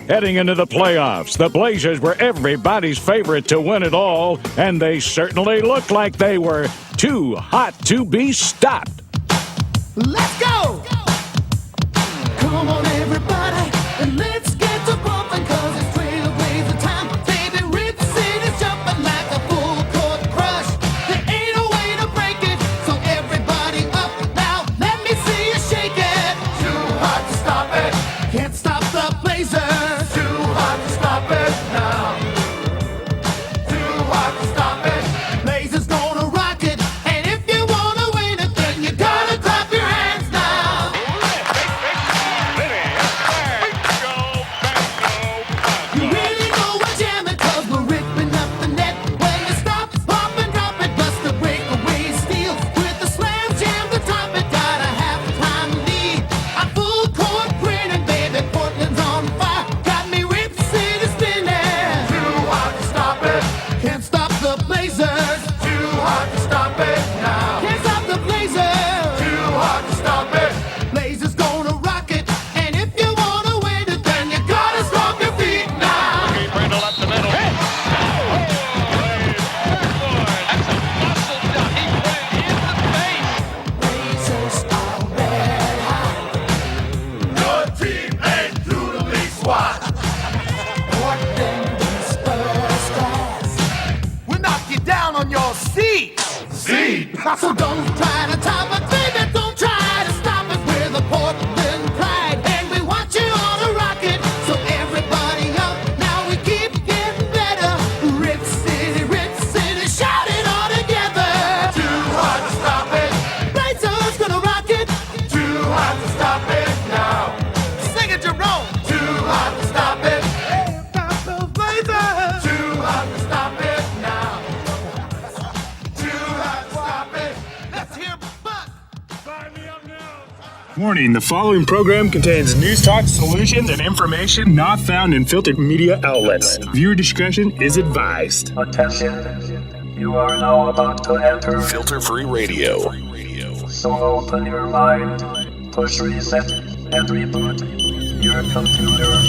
Heading into the playoffs, the Blazers were everybody's favorite to win it all, and they certainly looked like they were too hot to be stopped. Let's go! Come on, everybody, and let's get to bumping, cause it's trailblazer time. Baby, Rip City's jumping like a full court crush. There ain't a way to break it, so everybody up now. Let me see you shake it. Too hot to stop it. Can't stop the Blazers. Too hot to stop it now. Too hot to stop it. Blazers gonna rock it, and if you wanna win it, then you gotta clap your hands now. You really know we're jamming, cause we're ripping up the net. When you stop, pop and drop it, bust the breakaway steal. With the slam jam to top it, got a half-time lead. I'm full court grinning, baby, Portland's on fire. Got me Rip City spinning. Too hot to stop it. Can't stop the Blazers. Too hot to stop it now. Can't stop the Blazers. Too hot to stop it. Blazers gonna rock it, and if you wanna win it, then you gotta stomp your feet now. Brindle up the middle. That's a muscle shot. He put it in the face. Blazers are red hot. Your team ain't doodly squat. Portland is first class. We'll knock you down on your seat. Seat. So don't try to top it, baby. Don't try to stop it. We're the Portland pride, and we want you all to rock it. So everybody up, now we keep getting better. Rip City, shout it all together. Too hot to stop it. Blazers gonna rock it. Too hot to stop it now. Sing it, Jerome. Too hot to stop it. Stop the Blazers. Too hot to stop it now. Too hot to stop it. Let's hear Buck. Sign me up now. Warning, the following program contains news talk, solutions, and information not found in filtered media outlets. Viewer discretion is advised. Attention, you are now about to enter Filter Free Radio. So open your mind, push reset, and reboot your computer.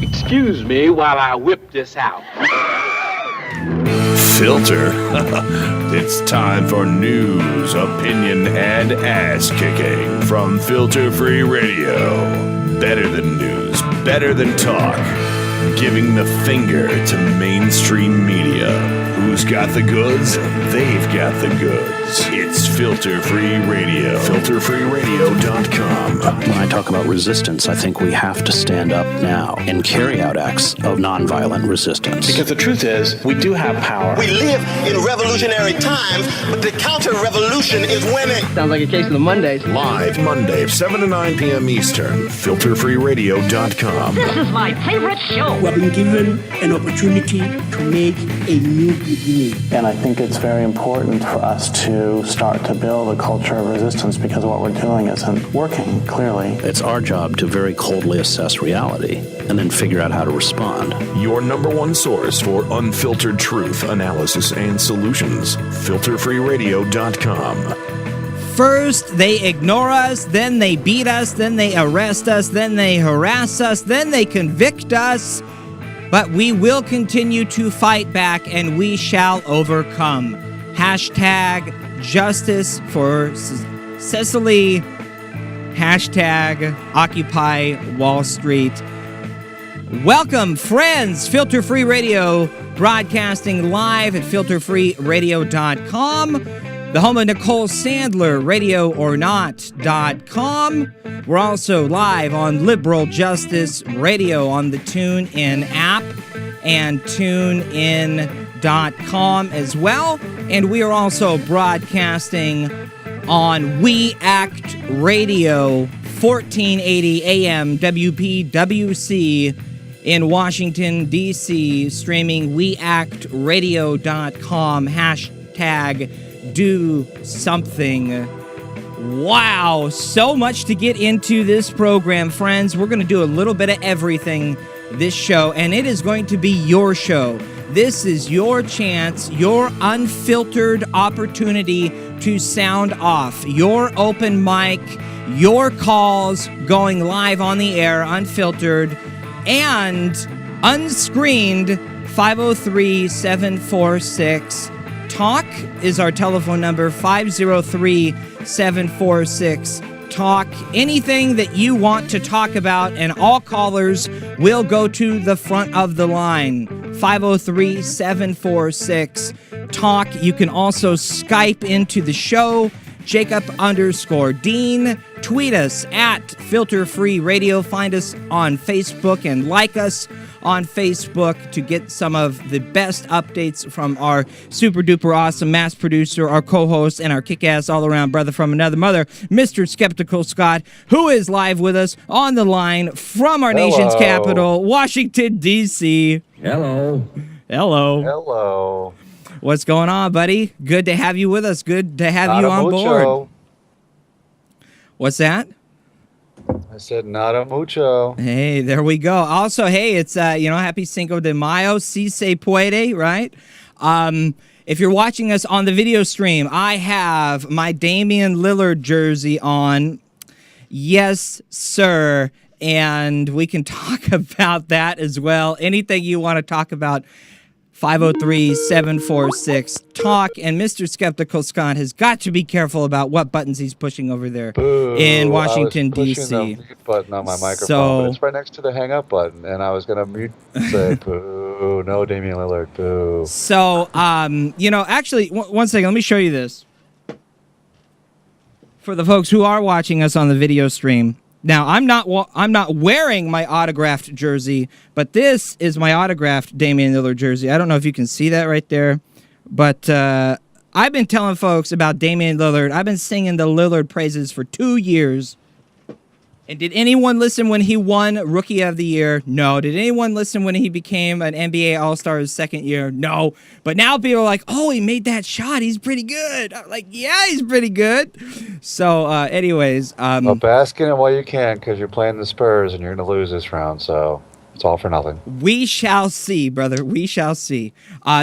Excuse me while I whip this out. Filter. It's time for news, opinion, and ass kicking from Filter Free Radio. Better than news, better than talk. Giving the finger to mainstream media. Who's got the goods? They've got the goods. It's Filter Free Radio. FilterFreeRadio.com. When I talk about resistance, I think we have to stand up now and carry out acts of nonviolent resistance. Because the truth is, we do have power. We live in revolutionary times, but the counter-revolution is winning. Sounds like a case of the Mondays. Live Monday, 7 to 9 p.m. Eastern. FilterFreeRadio.com. This is my favorite show. We have been given an opportunity to make a new beginning. And I think it's very important for us to start to build a culture of resistance because what we're doing isn't working, clearly. It's our job to very coldly assess reality and then figure out how to respond. Your number one source for unfiltered truth, analysis, and solutions. FilterFreeRadio.com. First, they ignore us, then they beat us, then they arrest us, then they harass us, then they convict us. But we will continue to fight back, and we shall overcome. Hashtag justice for Cicely. Hashtag Occupy Wall Street. Welcome, friends. Filter Free Radio, broadcasting live at filterfreeradio.com. The home of Nicole Sandler, RadioOrNot.com. We're also live on Liberal Justice Radio on the TuneIn app and TuneIn.com as well. And we are also broadcasting on We Act Radio, 1480 AM WPWC in Washington, D.C., streaming weactradio.com, hashtag do something. Wow, so much to get into this program, friends. We're going to do a little bit of everything this show, and it is going to be your show. This is your chance, your unfiltered opportunity to sound off, your open mic, your calls going live on the air, unfiltered, And unscreened 503-746-TALK is our telephone number, 503-746-TALK. Anything that you want to talk about, and all callers will go to the front of the line. 503-746-TALK. You can also Skype into the show, Jacob_Dean. Tweet us at Filter Free Radio. Find us on Facebook and like us on Facebook to get some of the best updates from our super duper awesome mass producer, our co-host, and our kick-ass all-around brother from another mother, Mr. Skeptical Scott, who is live with us on the line from our nation's capital, Washington, D.C. Hello. Hello. Hello. What's going on, buddy? Good to have you with us. Good to have you on board. What's that? I said nada mucho. Hey, there we go. Also, hey, it's happy Cinco de Mayo, si se puede, right? If you're watching us on the video stream, I have my Damian Lillard jersey on. Yes, sir. And we can talk about that as well. Anything you want to talk about, 503-746-TALK. And Mr. Skeptical Scott has got to be careful about what buttons he's pushing over there in Washington, D.C. I was pushing the mute button on my microphone, but it's right next to the hang up button. And I was going to mute and say, boo, no Damian Lillard, boo. So, actually, one second, let me show you this. For the folks who are watching us on the video stream. Now, I'm not wearing my autographed jersey, but this is my autographed Damian Lillard jersey. I don't know if you can see that right there, but I've been telling folks about Damian Lillard. I've been singing the Lillard praises for 2 years. And did anyone listen when he won Rookie of the Year? No. Did anyone listen when he became an NBA All-Star his second year? No. But now people are like, oh, he made that shot. He's pretty good. I'm like, yeah, he's pretty good. So, anyways. Well, bask in it while you can, because you're playing the Spurs and you're going to lose this round, so it's all for nothing. We shall see, brother. We shall see.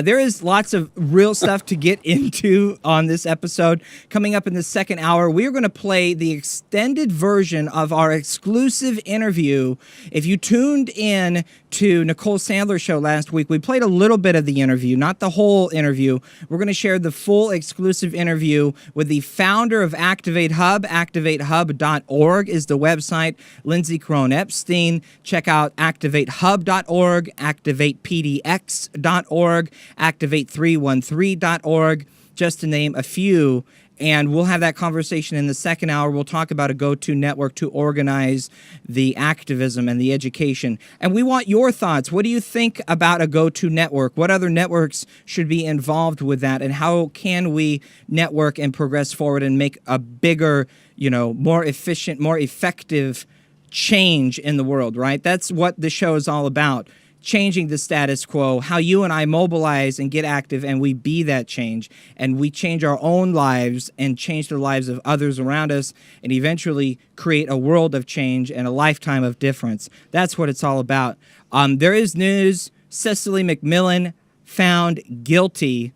There is lots of real stuff to get into on this episode. Coming up in the second hour, we are going to play the extended version of our exclusive interview. If you tuned in to Nicole Sandler's show last week, we played a little bit of the interview, not the whole interview. We're going to share the full exclusive interview with the founder of Activate Hub. ActivateHub.org is the website. Lindsay Crone Epstein. Check out ActivateHub.org, ActivatePDX.org, Activate313.org, just to name a few. And we'll have that conversation in the second hour. We'll talk about a go-to network to organize the activism and the education. And we want your thoughts. What do you think about a go-to network? What other networks should be involved with that? And how can we network and progress forward and make a bigger, more efficient, more effective change in the world, right? That's what the show is all about. Changing the status quo, how you and I mobilize and get active and we be that change, and we change our own lives and change the lives of others around us, and eventually create a world of change and a lifetime of difference. That's what it's all about. There is news. Cecily McMillan found guilty.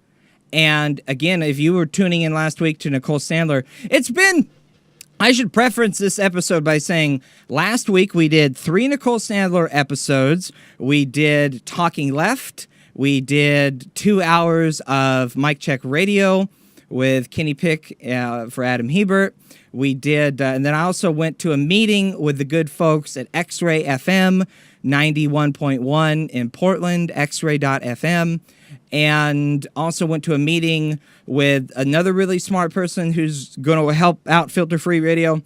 And again, if you were tuning in last week to Nicole Sandler, I should preference this episode by saying last week we did 3 Nicole Sandler episodes. We did Talking Left. We did 2 hours of Mic Check Radio with Kenny Pick for Adam Hebert. We did, and then I also went to a meeting with the good folks at X-Ray FM 91.1 in Portland, xray.fm. And also went to a meeting with another really smart person who's going to help out Filter Free Radio.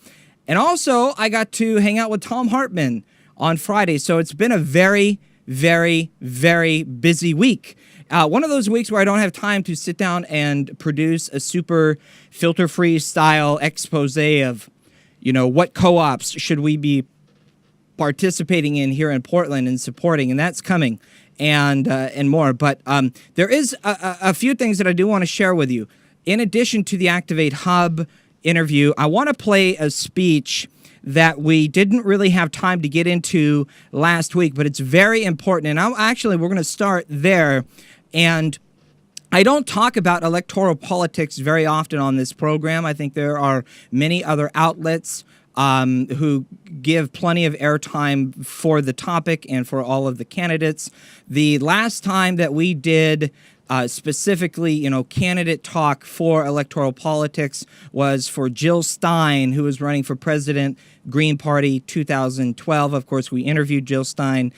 And also, I got to hang out with Tom Hartman on Friday. So it's been a very, very, very busy week. One of those weeks where I don't have time to sit down and produce a super Filter Free style expose of, what co-ops should we be participating in here in Portland and supporting. And that's coming. And more. But there is a few things that I do want to share with you. In addition to the Activate Hub interview, I want to play a speech that we didn't really have time to get into last week, but it's very important. And we're going to start there. And I don't talk about electoral politics very often on this program. I think there are many other outlets who give plenty of airtime for the topic and for all of the candidates. The last time that we did specifically, candidate talk for electoral politics was for Jill Stein, who was running for president, Green Party 2012. Of course, we interviewed Jill Stein.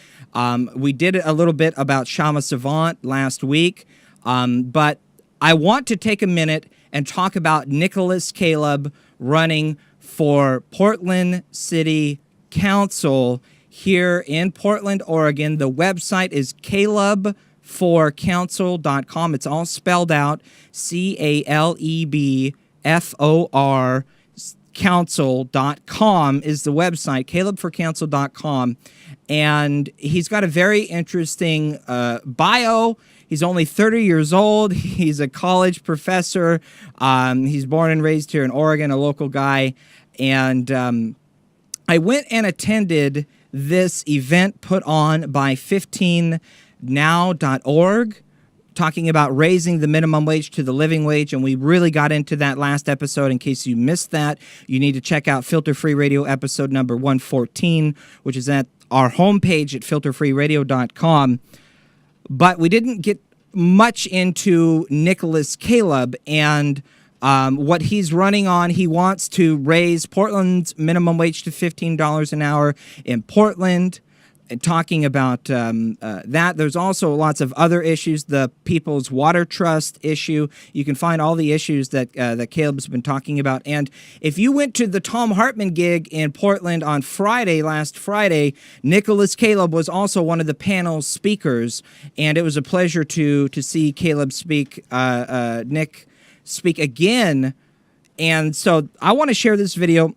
We did a little bit about Shama Savant last week, but I want to take a minute and talk about Nicholas Caleb running for Portland City Council here in Portland, Oregon. The website is calebforcouncil.com. It's all spelled out, CALEBFOR council.com is the website, calebforcouncil.com. And he's got a very interesting bio. He's only 30 years old. He's a college professor. He's born and raised here in Oregon, a local guy. And I went and attended this event put on by 15now.org, talking about raising the minimum wage to the living wage, and we really got into that last episode. In case you missed that, you need to check out Filter Free Radio episode number 114, which is at our homepage at filterfreeradio.com. But we didn't get much into Nicholas Caleb and what he's running on. He wants to raise Portland's minimum wage to $15 an hour in Portland. And talking about that, there's also lots of other issues. The People's Water Trust issue. You can find all the issues that Caleb's been talking about. And if you went to the Tom Hartman gig in Portland on last Friday, Nicholas Caleb was also one of the panel speakers, and it was a pleasure to see Caleb speak. Nick speak again, and so I want to share this video.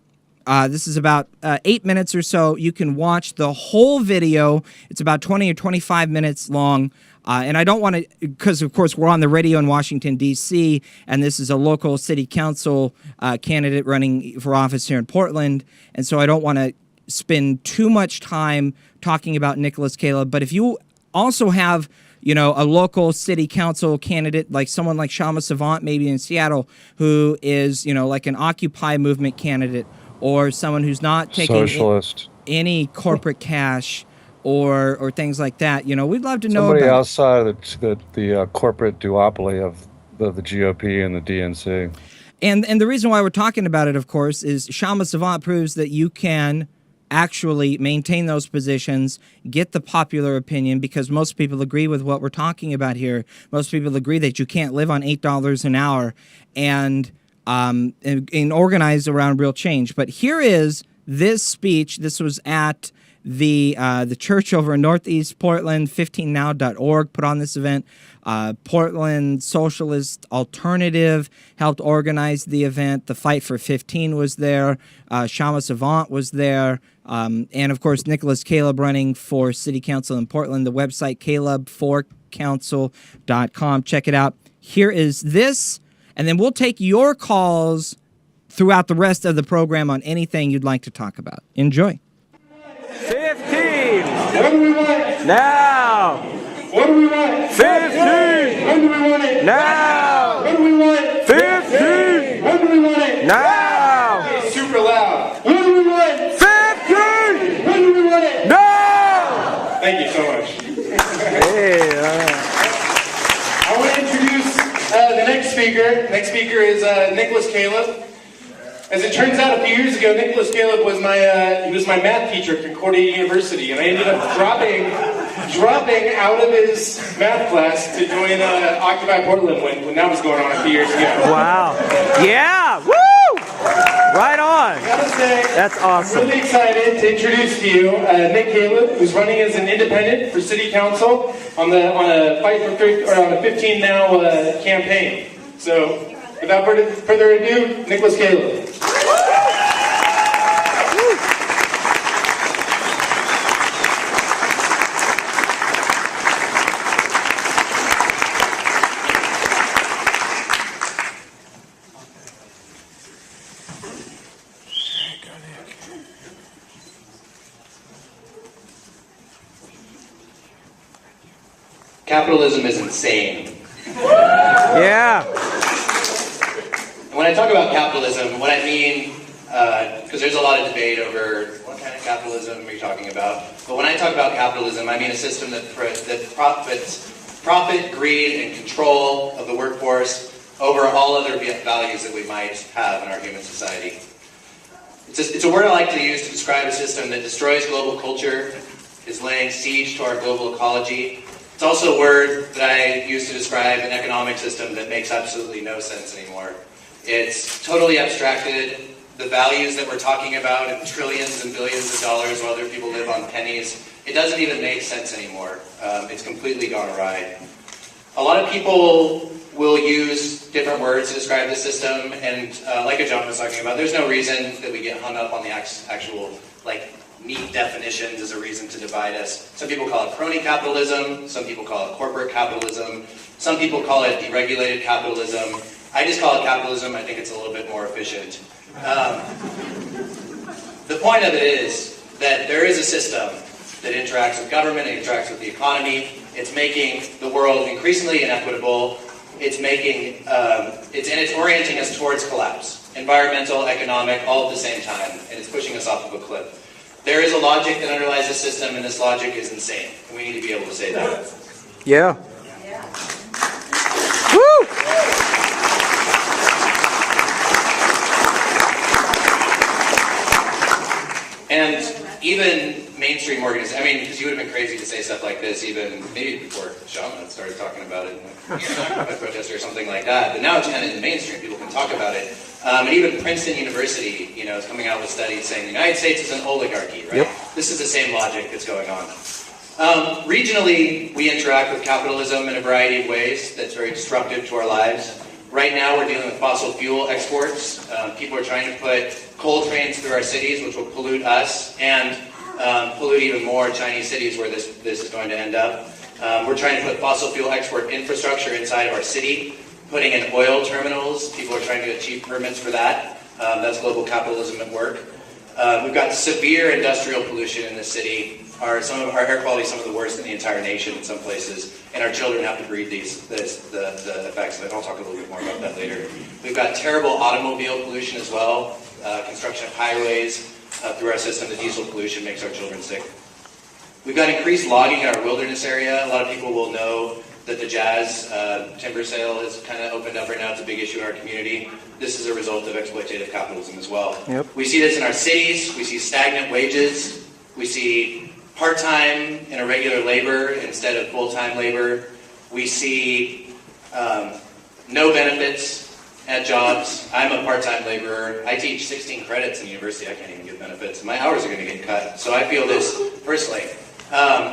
This is about 8 minutes or so. You can watch the whole video. It's about 20 or 25 minutes long. And I don't want to, because of course we're on the radio in Washington, D.C., and this is a local city council candidate running for office here in Portland. And so I don't want to spend too much time talking about Nicholas Caleb. But if you also have a local city council candidate, like someone like Shama Savant, maybe in Seattle, who is, like an Occupy movement candidate, or someone who's not taking any corporate cash or things like that. We'd love to know somebody about outside of the corporate duopoly of the GOP and the DNC. And the reason why we're talking about it, of course, is Shama Savant proves that you can actually maintain those positions, get the popular opinion, because most people agree with what we're talking about here. Most people agree that you can't live on $8 an hour and organized around real change. But here is this speech. This was at the church over in Northeast Portland. 15now.org put on this event. Portland Socialist Alternative helped organize the event. The Fight for 15 was there. Shama Savant was there. And, of course, Nicholas Caleb running for city council in Portland. The website, calebforcouncil.com. Check it out. Here is this. And then we'll take your calls throughout the rest of the program on anything you'd like to talk about. Enjoy. 15. What do we want? Now. What do we want? 15. When do we want it? Now. What do we want? 15. When do we want it? Now. It's super loud. When do we want? 15. When do we want it? Now. Thank you so much. I want to introduce the next speaker. Next speaker is Nicholas Caleb. As it turns out, a few years ago, Nicholas Caleb was my math teacher at Concordia University, and I ended up dropping out of his math class to join Occupy Portland when that was going on a few years ago. Wow! Yeah! Woo! Right on. I gotta say, that's awesome. I'm really excited to introduce to you Nick Caleb, who's running as an independent for City Council on a Fight for 15 Now campaign. So, without further ado, Nicholas Caleb. Capitalism is insane. Yeah. When I talk about capitalism, what I mean because there's a lot of debate over what kind of capitalism are you talking about. But when I talk about capitalism, I mean a system that profit, greed, and control of the workforce over all other values that we might have in our human society. It's a word I like to use to describe a system that destroys global culture, is laying siege to our global ecology. It's also a word that I use to describe an economic system that makes absolutely no sense anymore. It's totally abstracted. The values that we're talking about in trillions and billions of dollars while other people live on pennies, it doesn't even make sense anymore. It's completely gone awry. A lot of people will use different words to describe the system, and like John was talking about, there's no reason that we get hung up on the actual, neat definitions as a reason to divide us. Some people call it crony capitalism, some people call it corporate capitalism, some people call it deregulated capitalism. I just call it capitalism. I think it's a little bit more efficient. The point of it is that there is a system that interacts with government, it interacts with the economy. It's making the world increasingly inequitable. It's making, it's orienting us towards collapse. Environmental, economic, all at the same time. And it's pushing us off of a cliff. There is a logic that underlies the system, and this logic is insane. And we need to be able to say that. Yeah. And even mainstream organizations, because you would have been crazy to say stuff like this even maybe before Shaman started talking about it in a protest or something like that. But now it's kind of in the mainstream. People can talk about it. And even Princeton University, is coming out with studies saying the United States is an oligarchy, right? Yep. This is the same logic that's going on. Regionally, we interact with capitalism in a variety of ways that's very disruptive to our lives. Right now, we're dealing with fossil fuel exports. People are trying to put coal trains through our cities, which will pollute us and pollute even more Chinese cities where this is going to end up. We're trying to put fossil fuel export infrastructure inside of our city, putting in oil terminals. People are trying to achieve permits for that. That's global capitalism at work. We've got severe industrial pollution in this city. Some of our air quality is some of the worst in the entire nation in some places, and our children have to breathe the effects of it. I'll talk a little bit more about that later. We've got terrible automobile pollution as well, construction of highways through our system. The diesel pollution makes our children sick. We've got increased logging in our wilderness area. A lot of people will know that the jazz timber sale has kind of opened up right now. It's a big issue in our community. This is a result of exploitative capitalism as well. Yep. We see this in our cities. We see stagnant wages. We see part-time and irregular labor instead of full-time labor. We see no benefits at jobs. I'm a part-time laborer. I teach 16 credits in university. I can't even get benefits. My hours are going to get cut. So I feel this personally.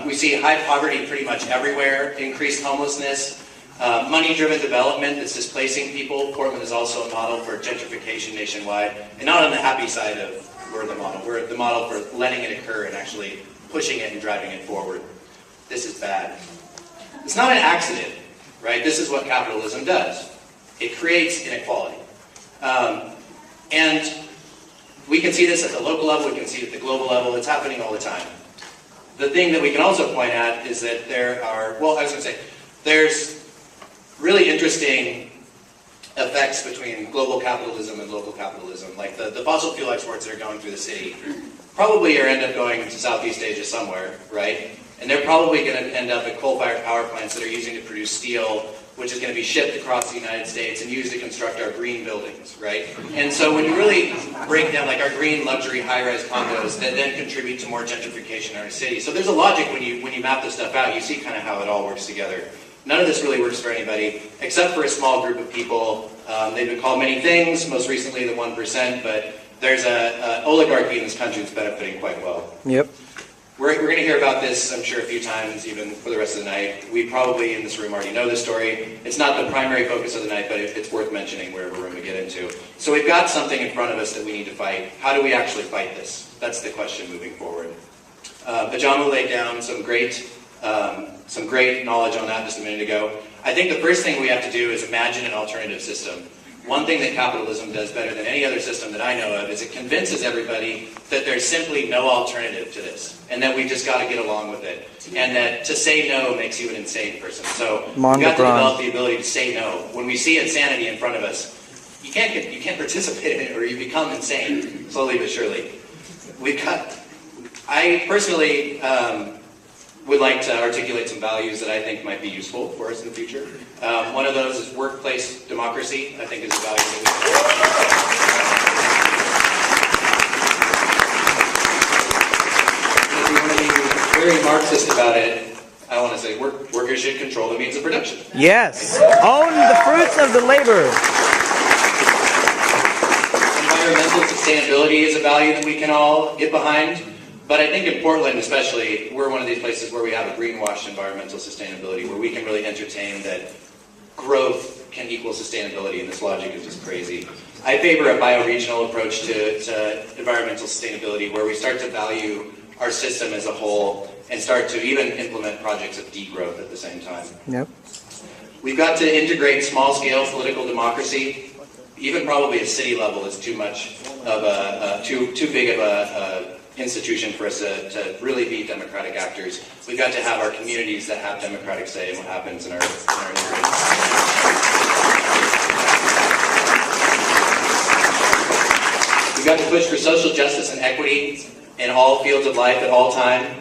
We see high poverty pretty much everywhere, increased homelessness, money-driven development that's displacing people. Portland is also a model for gentrification nationwide. And not on the happy side of we're the model. We're the model for letting it occur and actually pushing it and driving it forward. This is bad. It's not an accident, right? This is what capitalism does. It creates inequality. And we can see this at the local level, we can see it at the global level. It's happening all the time. The thing that we can also point at is that there's really interesting effects between global capitalism and local capitalism. Like the fossil fuel exports that are going through the city probably end up going to Southeast Asia somewhere, right? And they're probably going to end up at coal-fired power plants that are using to produce steel, which is going to be shipped across the United States and used to construct our green buildings, right? And so when you really break down like our green luxury high-rise condos that then contribute to more gentrification in our city. So there's a logic when you map this stuff out. You see kind of how it all works together. None of this really works for anybody, except for a small group of people. They've been called many things, most recently the 1%, but there's an oligarchy in this country that's benefiting quite well. Yep. We're going to hear about this, I'm sure, a few times, even for the rest of the night. We probably, in this room, already know this story. It's not the primary focus of the night, but it's worth mentioning wherever room we get into. So we've got something in front of us that we need to fight. How do we actually fight this? That's the question moving forward. Ajamu laid down some great knowledge on that just a minute ago. I think the first thing we have to do is imagine an alternative system. One thing that capitalism does better than any other system that I know of is it convinces everybody that there's simply no alternative to this, and that we've just got to get along with it, and that to say no makes you an insane person. So we've got to develop the ability to say no. When we see insanity in front of us, you can't participate in it, or you become insane slowly but surely. I personally would like to articulate some values that I think might be useful for us in the future. One of those is workplace democracy. I think is a value that if we want to be very Marxist about it, I want to say workers should control the means of production. Yes. Own the fruits of the labor. Environmental sustainability is a value that we can all get behind. But I think in Portland especially, we're one of these places where we have a greenwashed environmental sustainability, where we can really entertain that growth can equal sustainability, and this logic is just crazy. I favor a bioregional approach to environmental sustainability, where we start to value our system as a whole and start to even implement projects of degrowth at the same time. Yep. We've got to integrate small-scale political democracy. Even probably at city level is too much of too big of a institution for us to really be democratic actors. We've got to have our communities that have democratic say in what happens in our neighborhoods. We've got to push for social justice and equity in all fields of life at all time.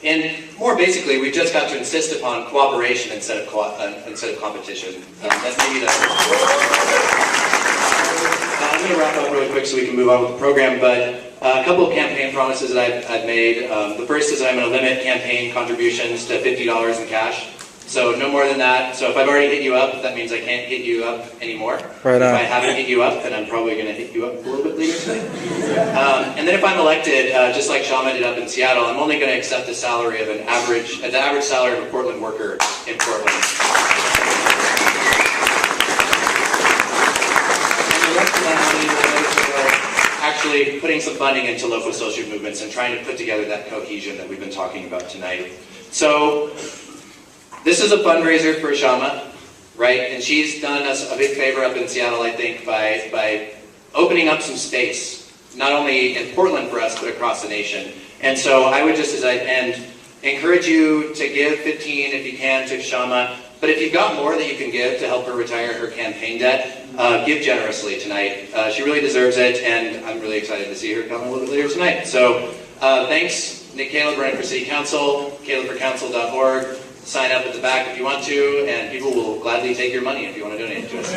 And more basically, we've just got to insist upon cooperation instead of competition. That's maybe the... I'm going to wrap up really quick so we can move on with the program, but a couple of campaign promises that I've made. The first is I'm going to limit campaign contributions to $50 in cash. So no more than that. So if I've already hit you up, that means I can't hit you up anymore. Right on. If I haven't hit you up, then I'm probably going to hit you up a little bit later tonight. And then if I'm elected, just like Shama did up in Seattle, I'm only going to accept the salary of the average salary of a Portland worker in Portland. And the rest of that money will go to actually putting some funding into local social movements and trying to put together that cohesion that we've been talking about tonight. So this is a fundraiser for Shama, right? And she's done us a big favor up in Seattle, I think, by opening up some space, not only in Portland for us, but across the nation. And so I would just, as I end, encourage you to give $15 if you can to Shama. But if you've got more that you can give to help her retire her campaign debt, give generously tonight. She really deserves it, and I'm really excited to see her come a little bit later tonight. So thanks, Nick Caleb, running for City Council, calebforcouncil.org. Sign up at the back if you want to, and people will gladly take your money if you want to donate it to us.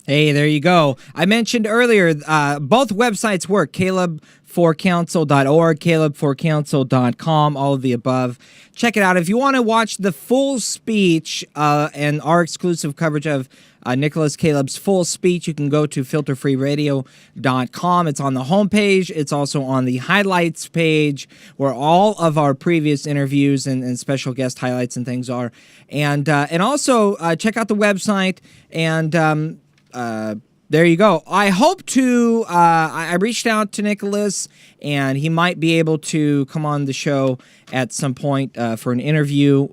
Hey, there you go. I mentioned earlier, both websites work, calebforcouncil.org, calebforcouncil.com, all of the above. Check it out. If you want to watch the full speech and our exclusive coverage of Nicholas Caleb's full speech, you can go to filterfreeradio.com. It's on the homepage. It's also on the highlights page where all of our previous interviews and special guest highlights and things are. And also check out the website and... there you go. I hope to, I reached out to Nicholas, and he might be able to come on the show at some point for an interview.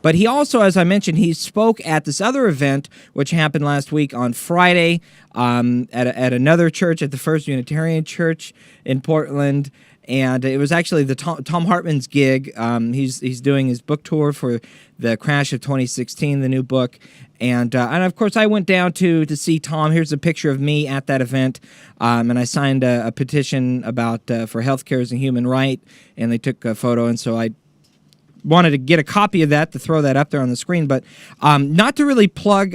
But he also, as I mentioned, he spoke at this other event, which happened last week on Friday at another church, at the First Unitarian Church in Portland. And it was actually the Tom Hartman's gig. He's doing his book tour for The Crash of 2016, the new book. And of course, I went down to see Tom. Here's a picture of me at that event. And I signed a petition about for healthcare as a human right. And they took a photo. And so I wanted to get a copy of that to throw that up there on the screen, but not to really plug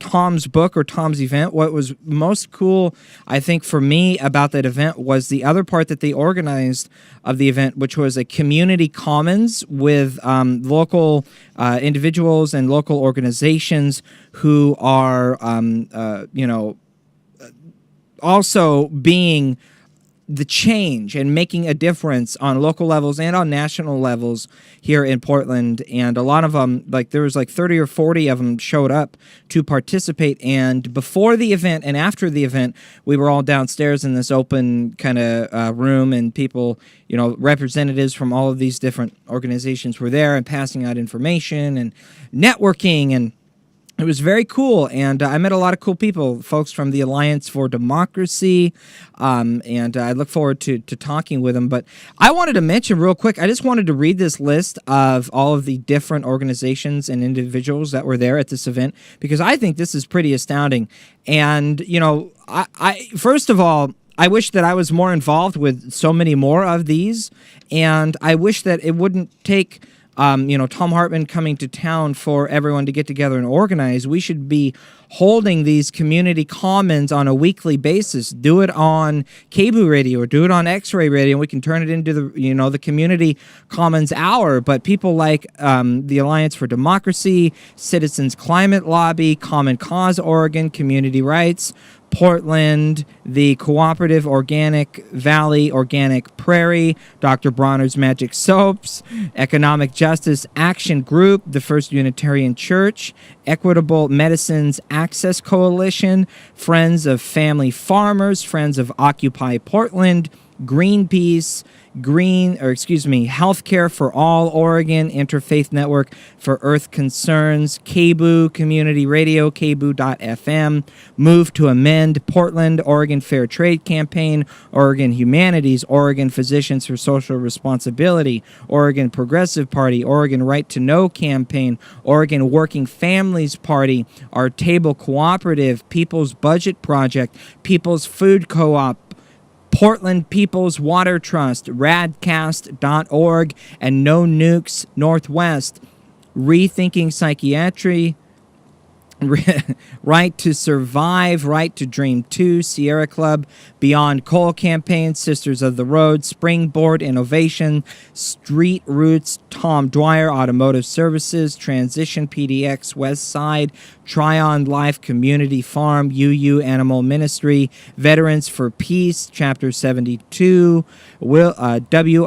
Tom's book or Tom's event. What was most cool, I think, for me about that event was the other part that they organized of the event, which was a community commons with local individuals and local organizations who are, also being the change and making a difference on local levels and on national levels here in Portland. And a lot of them, there was 30 or 40 of them showed up to participate. And before the event and after the event, we were all downstairs in this open kind of room, and people, representatives from all of these different organizations were there and passing out information and networking. And It was very cool, and I met a lot of cool people, folks from the Alliance for Democracy, and I look forward to talking with them. But I wanted to mention real quick, I just wanted to read this list of all of the different organizations and individuals that were there at this event, because I think this is pretty astounding. And, you know, I first of all, I wish that I was more involved with so many more of these, and I wish that it wouldn't take Tom Hartman coming to town for everyone to get together and organize. We should be holding these community commons on a weekly basis. Do it on KBOO radio or do it on X-Ray radio, and we can turn it into the community commons hour. But people like the Alliance for Democracy, Citizens Climate Lobby, Common Cause Oregon, Community Rights, Portland, the Cooperative Organic Valley, Organic Prairie, Dr. Bronner's Magic Soaps, Economic Justice Action Group, the First Unitarian Church, Equitable Medicines Access Coalition, Friends of Family Farmers, Friends of Occupy Portland, Greenpeace, Healthcare for All Oregon, Interfaith Network for Earth Concerns, KBOO Community Radio, KBOO.FM, Move to Amend, Portland, Oregon Fair Trade Campaign, Oregon Humanities, Oregon Physicians for Social Responsibility, Oregon Progressive Party, Oregon Right to Know Campaign, Oregon Working Families Party, Our Table Cooperative, People's Budget Project, People's Food Co-op, Portland People's Water Trust, radcast.org, and No Nukes Northwest, Rethinking Psychiatry, Right to Survive, Right to Dream 2, Sierra Club, Beyond Coal Campaign, Sisters of the Road, Springboard Innovation, Street Roots, Tom Dwyer Automotive Services, Transition PDX West Side, Tryon Life Community Farm, UU Animal Ministry, Veterans for Peace, Chapter 72, WILPF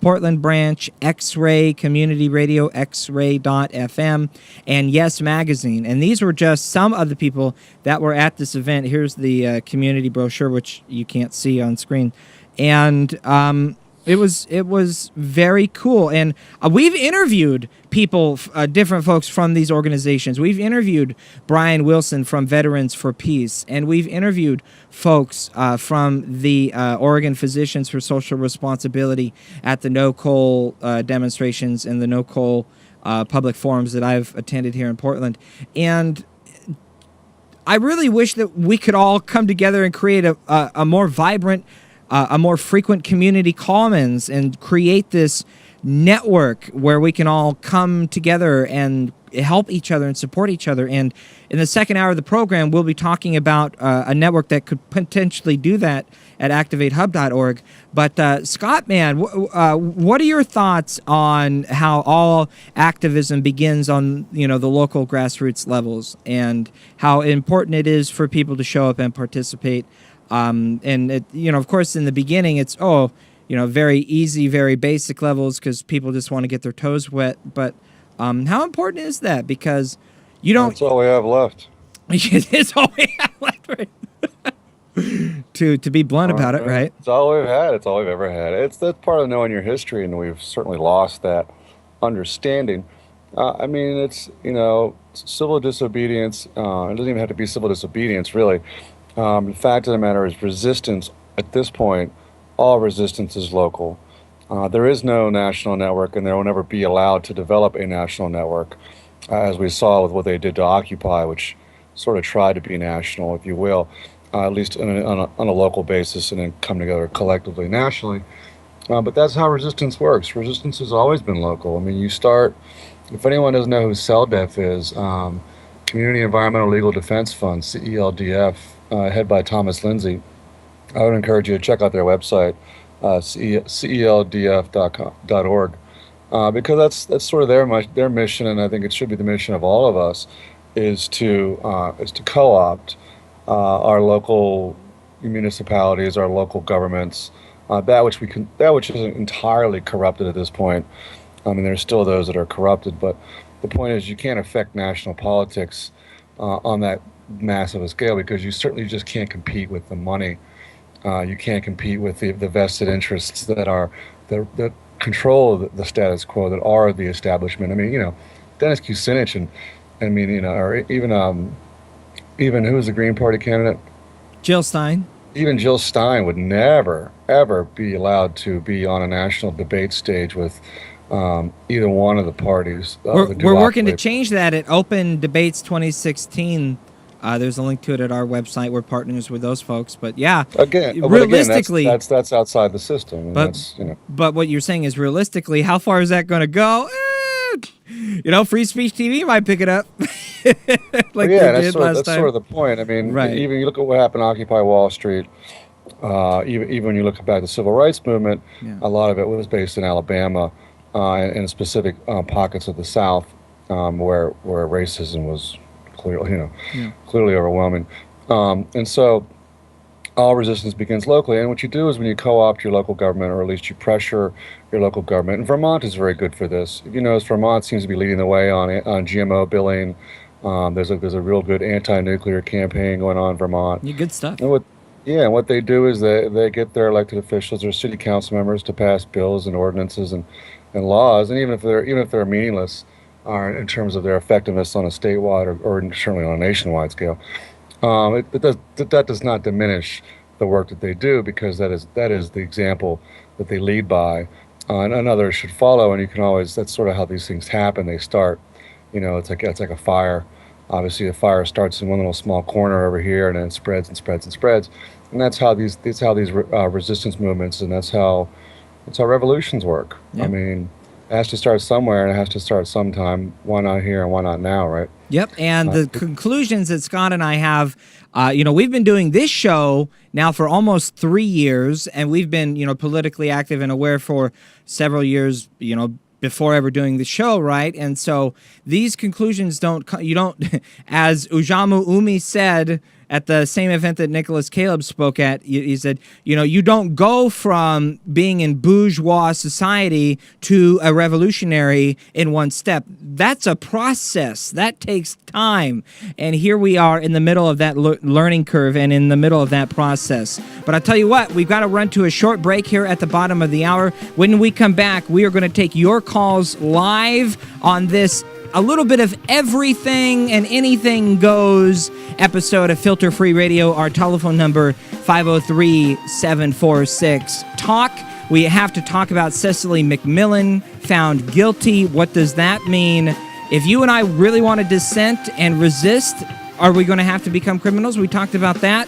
Portland Branch, X-Ray Community Radio, X-Ray.FM, and Yes Magazine. And these were just some of the people that were at this event. Here's the community brochure, which you can't see on screen. And it was very cool. And we've interviewed people, different folks from these organizations. We've interviewed Brian Wilson from Veterans for Peace, and we've interviewed folks from the Oregon Physicians for Social Responsibility at the No Coal demonstrations and the No Coal public forums that I've attended here in Portland. And I really wish that we could all come together and create a more vibrant, a more frequent community commons and create this network where we can all come together and help each other and support each other. And in the second hour of the program, we'll be talking about a network that could potentially do that at activatehub.org. But Scott, man, what are your thoughts on how all activism begins on the local grassroots levels, and how important it is for people to show up and participate? And it, of course, in the beginning, it's very easy, very basic levels because people just want to get their toes wet. But how important is that? Because you don't. That's all we have left. It's all we have left, right? to be blunt about it, right? It's all we've had. It's all we've ever had. That's part of knowing your history, and we've certainly lost that understanding. It's civil disobedience. It doesn't even have to be civil disobedience, really. The fact of the matter is, resistance at this point, all resistance is local. There is no national network, and there will never be allowed to develop a national network, as we saw with what they did to Occupy, which sort of tried to be national, if you will, at least on a local basis, and then come together collectively nationally. But that's how resistance works. Resistance has always been local. I mean, you start, if anyone doesn't know who CELDEF is, Community Environmental Legal Defense Fund, CELDF, head by Thomas Lindsay. I would encourage you to check out their website, celdf.org, because that's sort of their mission, and I think it should be the mission of all of us, is to co-opt our local municipalities, our local governments, that which isn't entirely corrupted at this point. I mean, there's still those that are corrupted, but the point is, you can't affect national politics on that massive a scale, because you certainly just can't compete with the money. You can't compete with the vested interests that control the status quo, that are the establishment. I mean, Dennis Kucinich I mean, or even who was the Green Party candidate? Jill Stein. Even Jill Stein would never, ever be allowed to be on a national debate stage with either one of the parties. We're working to change that at Open Debates 2016. There's a link to it at our website. We're partners with those folks. But yeah, realistically, that's outside the system. And but what you're saying is realistically, how far is that going to go? Free speech TV might pick it up. That's sort of the point. I mean, even you look at what happened to Occupy Wall Street. Even when you look back at the civil rights movement, a lot of it was based in Alabama and in specific pockets of the South where racism was clearly overwhelming. And so all resistance begins locally. And what you do is when you co-opt your local government, or at least you pressure your local government, and Vermont is very good for this. If you notice, Vermont seems to be leading the way on GMO billing. There's a real good anti-nuclear campaign going on in Vermont. Good stuff. And what they do is they get their elected officials or city council members to pass bills and ordinances and laws, and even if they're meaningless in terms of their effectiveness on a statewide or certainly on a nationwide scale, that does not diminish the work that they do, because that is the example that they lead by, and others should follow. And you can always, that's sort of how these things happen. They start, it's like a fire. Obviously, the fire starts in one little small corner over here, and then it spreads and spreads and spreads. And that's how these resistance movements, and that's how revolutions work. Yep. I mean, it has to start somewhere, and it has to start sometime. Why not here and why not now, right? Yep, and the conclusions that Scott and I have, we've been doing this show now for almost 3 years, and we've been, politically active and aware for several years, before ever doing the show, right? And so these conclusions you don't, as Ujamu Umi said at the same event that Nicholas Caleb spoke at, he said, you don't go from being in bourgeois society to a revolutionary in one step. That's a process. That takes time. And here we are in the middle of that learning curve and in the middle of that process. But I'll tell you what, we've got to run to a short break here at the bottom of the hour. When we come back, we are going to take your calls live on this a little bit of everything and anything goes episode of Filter Free Radio. Our telephone number, 503-746-TALK. We have to talk about Cecily McMillan found guilty. What does that mean? If you and I really want to dissent and resist, are we going to have to become criminals? We talked about that.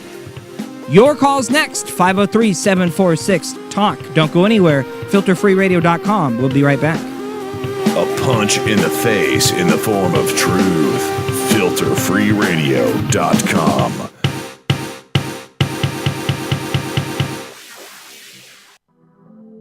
Your call's next, 503-746-TALK. Don't go anywhere. FilterFreeRadio.com. We'll be right back. A punch in the face in the form of truth. FilterFreeRadio.com.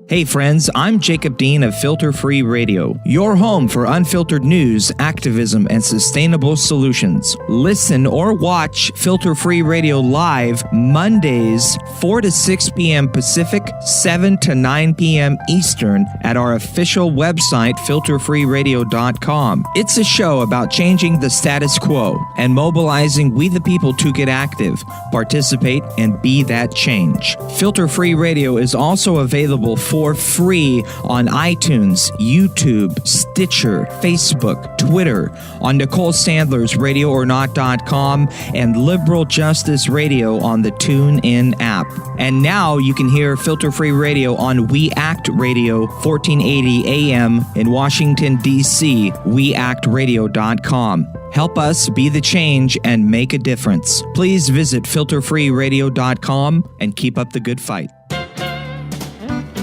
Hey friends, I'm Jacob Dean of Filter Free Radio, your home for unfiltered news, activism, and sustainable solutions. Listen or watch Filter Free Radio live Mondays, 4 to 6 p.m. Pacific, 7 to 9 p.m. Eastern at our official website, filterfreeradio.com. It's a show about changing the status quo and mobilizing we the people to get active, participate, and be that change. Filter Free Radio is also available for free on iTunes, YouTube, Stitcher, Facebook, Twitter, on Nicole Sandler's RadioOrNot.com, and Liberal Justice Radio on the TuneIn app. And now you can hear Filter Free Radio on We Act Radio, 1480 AM in Washington, D.C., weactradio.com. Help us be the change and make a difference. Please visit filterfreeradio.com and keep up the good fight.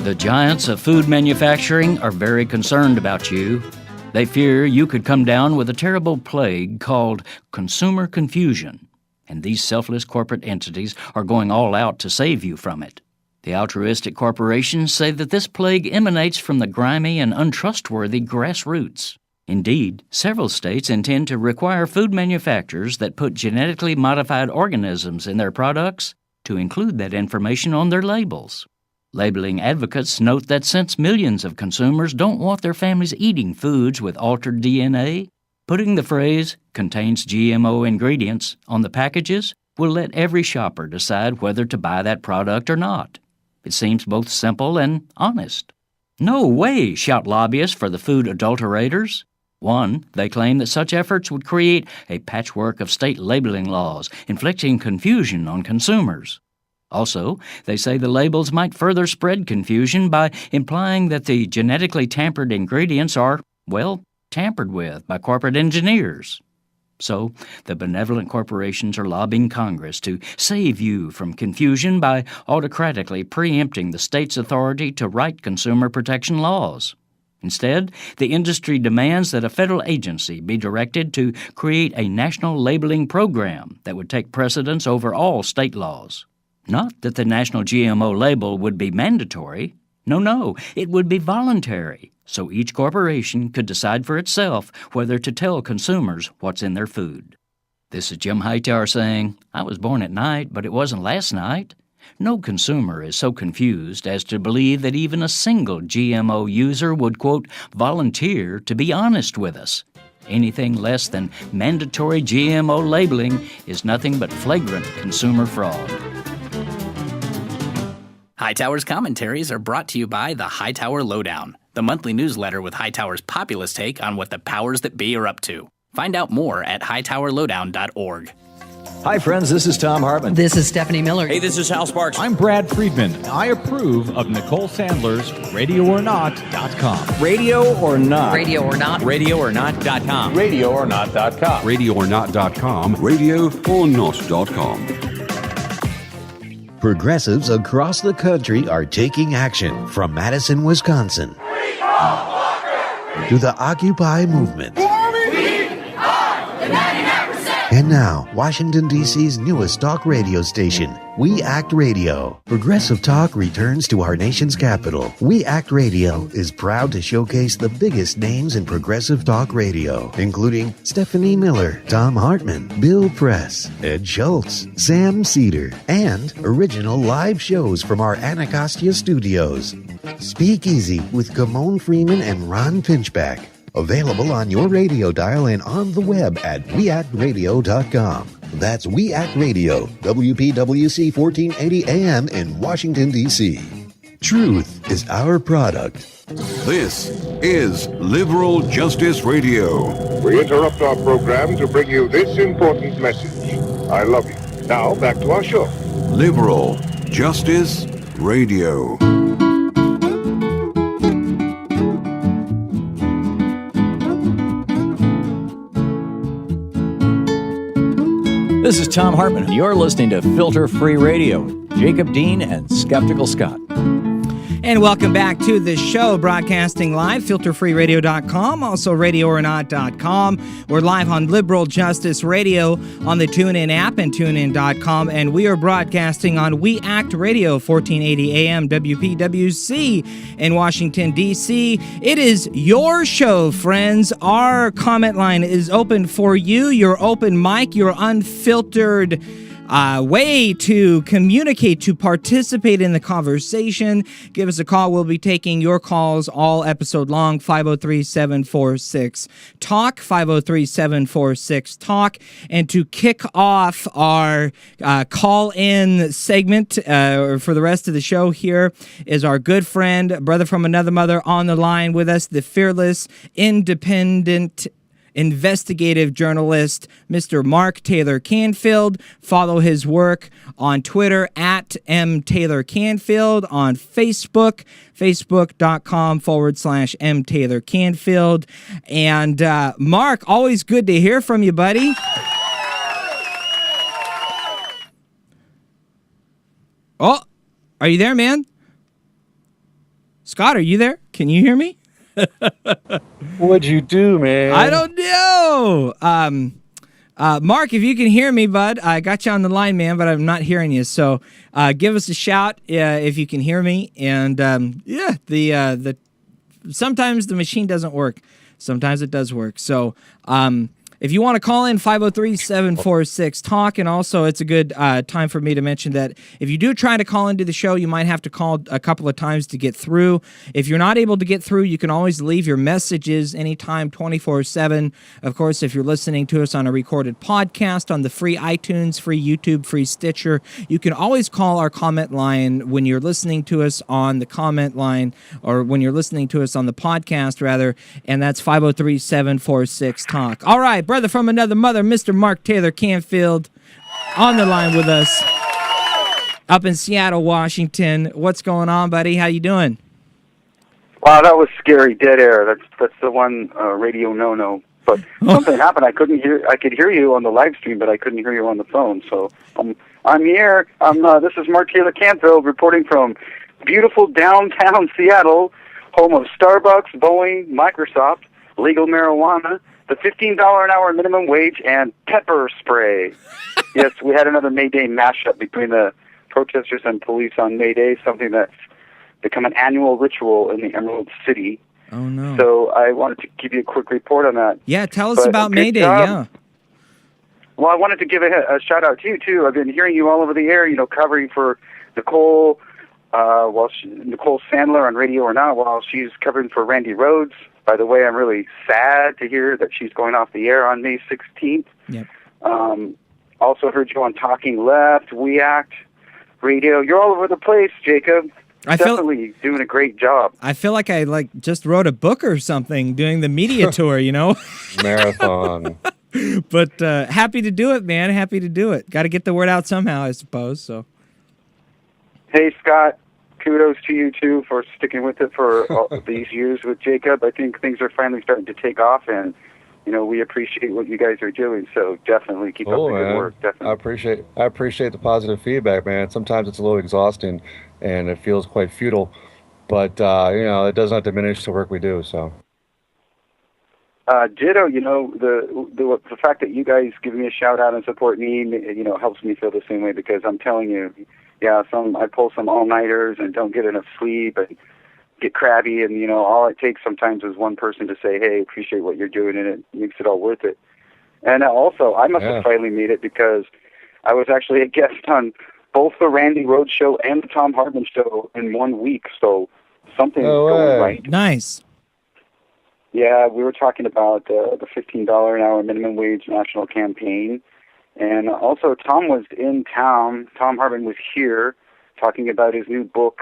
The giants of food manufacturing are very concerned about you. They fear you could come down with a terrible plague called consumer confusion, and these selfless corporate entities are going all out to save you from it. The altruistic corporations say that this plague emanates from the grimy and untrustworthy grassroots. Indeed, several states intend to require food manufacturers that put genetically modified organisms in their products to include that information on their labels. Labeling advocates note that since millions of consumers don't want their families eating foods with altered DNA, putting the phrase "contains GMO ingredients" on the packages will let every shopper decide whether to buy that product or not. It seems both simple and honest. No way, shout lobbyists for the food adulterators. One, they claim that such efforts would create a patchwork of state labeling laws, inflicting confusion on consumers. Also, they say the labels might further spread confusion by implying that the genetically tampered ingredients are, well, tampered with by corporate engineers. So, the benevolent corporations are lobbying Congress to save you from confusion by autocratically preempting the state's authority to write consumer protection laws. Instead, the industry demands that a federal agency be directed to create a national labeling program that would take precedence over all state laws. Not that the national GMO label would be mandatory. No, it would be voluntary, so each corporation could decide for itself whether to tell consumers what's in their food. This is Jim Hightower saying, I was born at night, but it wasn't last night. No consumer is so confused as to believe that even a single GMO user would, quote, volunteer to be honest with us. Anything less than mandatory GMO labeling is nothing but flagrant consumer fraud. Hightower's commentaries are brought to you by the Hightower Lowdown, the monthly newsletter with Hightower's populist take on what the powers that be are up to. Find out more at hightowerlowdown.org. Hi, friends. This is Tom Hartman. This is Stephanie Miller. Hey, this is Hal Sparks. I'm Brad Friedman. I approve of Nicole Sandler's RadioOrNot.com. Radio or Not. Radio or Not. RadioOrNot.com. RadioOrNot.com. RadioOrNot.com. RadioOrNot.com. Progressives across the country are taking action from Madison, Wisconsin to the Occupy movement. And now, Washington, D.C.'s newest talk radio station, We Act Radio. Progressive Talk returns to our nation's capital. We Act Radio is proud to showcase the biggest names in progressive talk radio, including Stephanie Miller, Tom Hartman, Bill Press, Ed Schultz, Sam Cedar, and original live shows from our Anacostia studios. Speak Easy with Gamone Freeman and Ron Pinchback. Available on your radio dial and on the web at weactradio.com. That's We Act Radio, WPWC 1480 AM in Washington, D.C. Truth is our product. This is Liberal Justice Radio. We interrupt our program to bring you this important message. I love you. Now, back to our show. Liberal Justice Radio. This is Tom Hartman. You're listening to Filter Free Radio. Jacob Dean and Skeptical Scott. And welcome back to the show, broadcasting live, filterfreeradio.com, also radioornot.com. We're live on Liberal Justice Radio on the TuneIn app and tunein.com, and we are broadcasting on We Act Radio, 1480 AM WPWC in Washington, D.C. It is your show, friends. Our comment line is open for you, your open mic, your unfiltered way to communicate, to participate in the conversation. Give us a call. We'll be taking your calls all episode long. 503-746-TALK, 503-746-TALK. And to kick off our call-in segment for the rest of the show here is our good friend, brother from another mother, on the line with us, the fearless, independent, investigative journalist, Mr. Mark Taylor Canfield. Follow his work on Twitter at @MTaylorCanfield, on Facebook, facebook.com/MTaylorCanfield. And Mark, always good to hear from you, buddy. Oh, are you there, man? Scott, are you there? Can you hear me? What'd you do, man? I don't know. Mark, if you can hear me, bud, I got you on the line, man, but I'm not hearing you. So give us a shout if you can hear me. And sometimes the machine doesn't work. Sometimes it does work. So If you want to call in, 503-746-TALK, and also it's a good time for me to mention that if you do try to call into the show, you might have to call a couple of times to get through. If you're not able to get through, you can always leave your messages anytime, 24/7. Of course, if you're listening to us on a recorded podcast on the free iTunes, free YouTube, free Stitcher, you can always call our comment line when you're listening to us on the comment line, or when you're listening to us on the podcast, rather, and that's 503-746-TALK. All right, brother from another mother, Mr. Mark Taylor Canfield, on the line with us up in Seattle, Washington. What's going on, buddy? How you doing? Wow, that was scary. Dead air. That's the one radio no-no. But something happened. I could hear you on the live stream, but I couldn't hear you on the phone. So I'm here. This is Mark Taylor Canfield reporting from beautiful downtown Seattle, home of Starbucks, Boeing, Microsoft, legal marijuana, the $15 an hour minimum wage, and pepper spray. Yes, we had another May Day mashup between the protesters and police on May Day, something that's become an annual ritual in the Emerald City. Oh, no. So I wanted to give you a quick report on that. Yeah, tell us about May Day, yeah. Well, I wanted to give a shout-out to you, too. I've been hearing you all over the air, covering for Nicole, Nicole Sandler on Radio or Not, while she's covering for Randy Rhoads. By the way, I'm really sad to hear that she's going off the air on May 16th. Yep. Also heard you on Talking Left, We Act, Radio. You're all over the place, Jacob. Definitely doing a great job. I feel like I just wrote a book or something doing the media tour, Marathon. But happy to do it, man. Happy to do it. Got to get the word out somehow, I suppose. So. Hey, Scott. Kudos to you, too, for sticking with it for all these years with Jacob. I think things are finally starting to take off, and, we appreciate what you guys are doing. So definitely keep up the good work. Definitely. I appreciate the positive feedback, man. Sometimes it's a little exhausting, and it feels quite futile. But, it does not diminish the work we do, so. Ditto, the fact that you guys give me a shout-out and support me, helps me feel the same way, because I'm telling you, yeah, I pull some all-nighters and don't get enough sleep and get crabby, and, all it takes sometimes is one person to say, hey, appreciate what you're doing, and it makes it all worth it. And also, I must have finally made it, because I was actually a guest on both the Randy Rhoads show and the Tom Hartman show in 1 week, so something's going right. Nice. Yeah, we were talking about the $15 an hour minimum wage national campaign. And also, Tom was in town. Tom Hartman was here talking about his new book,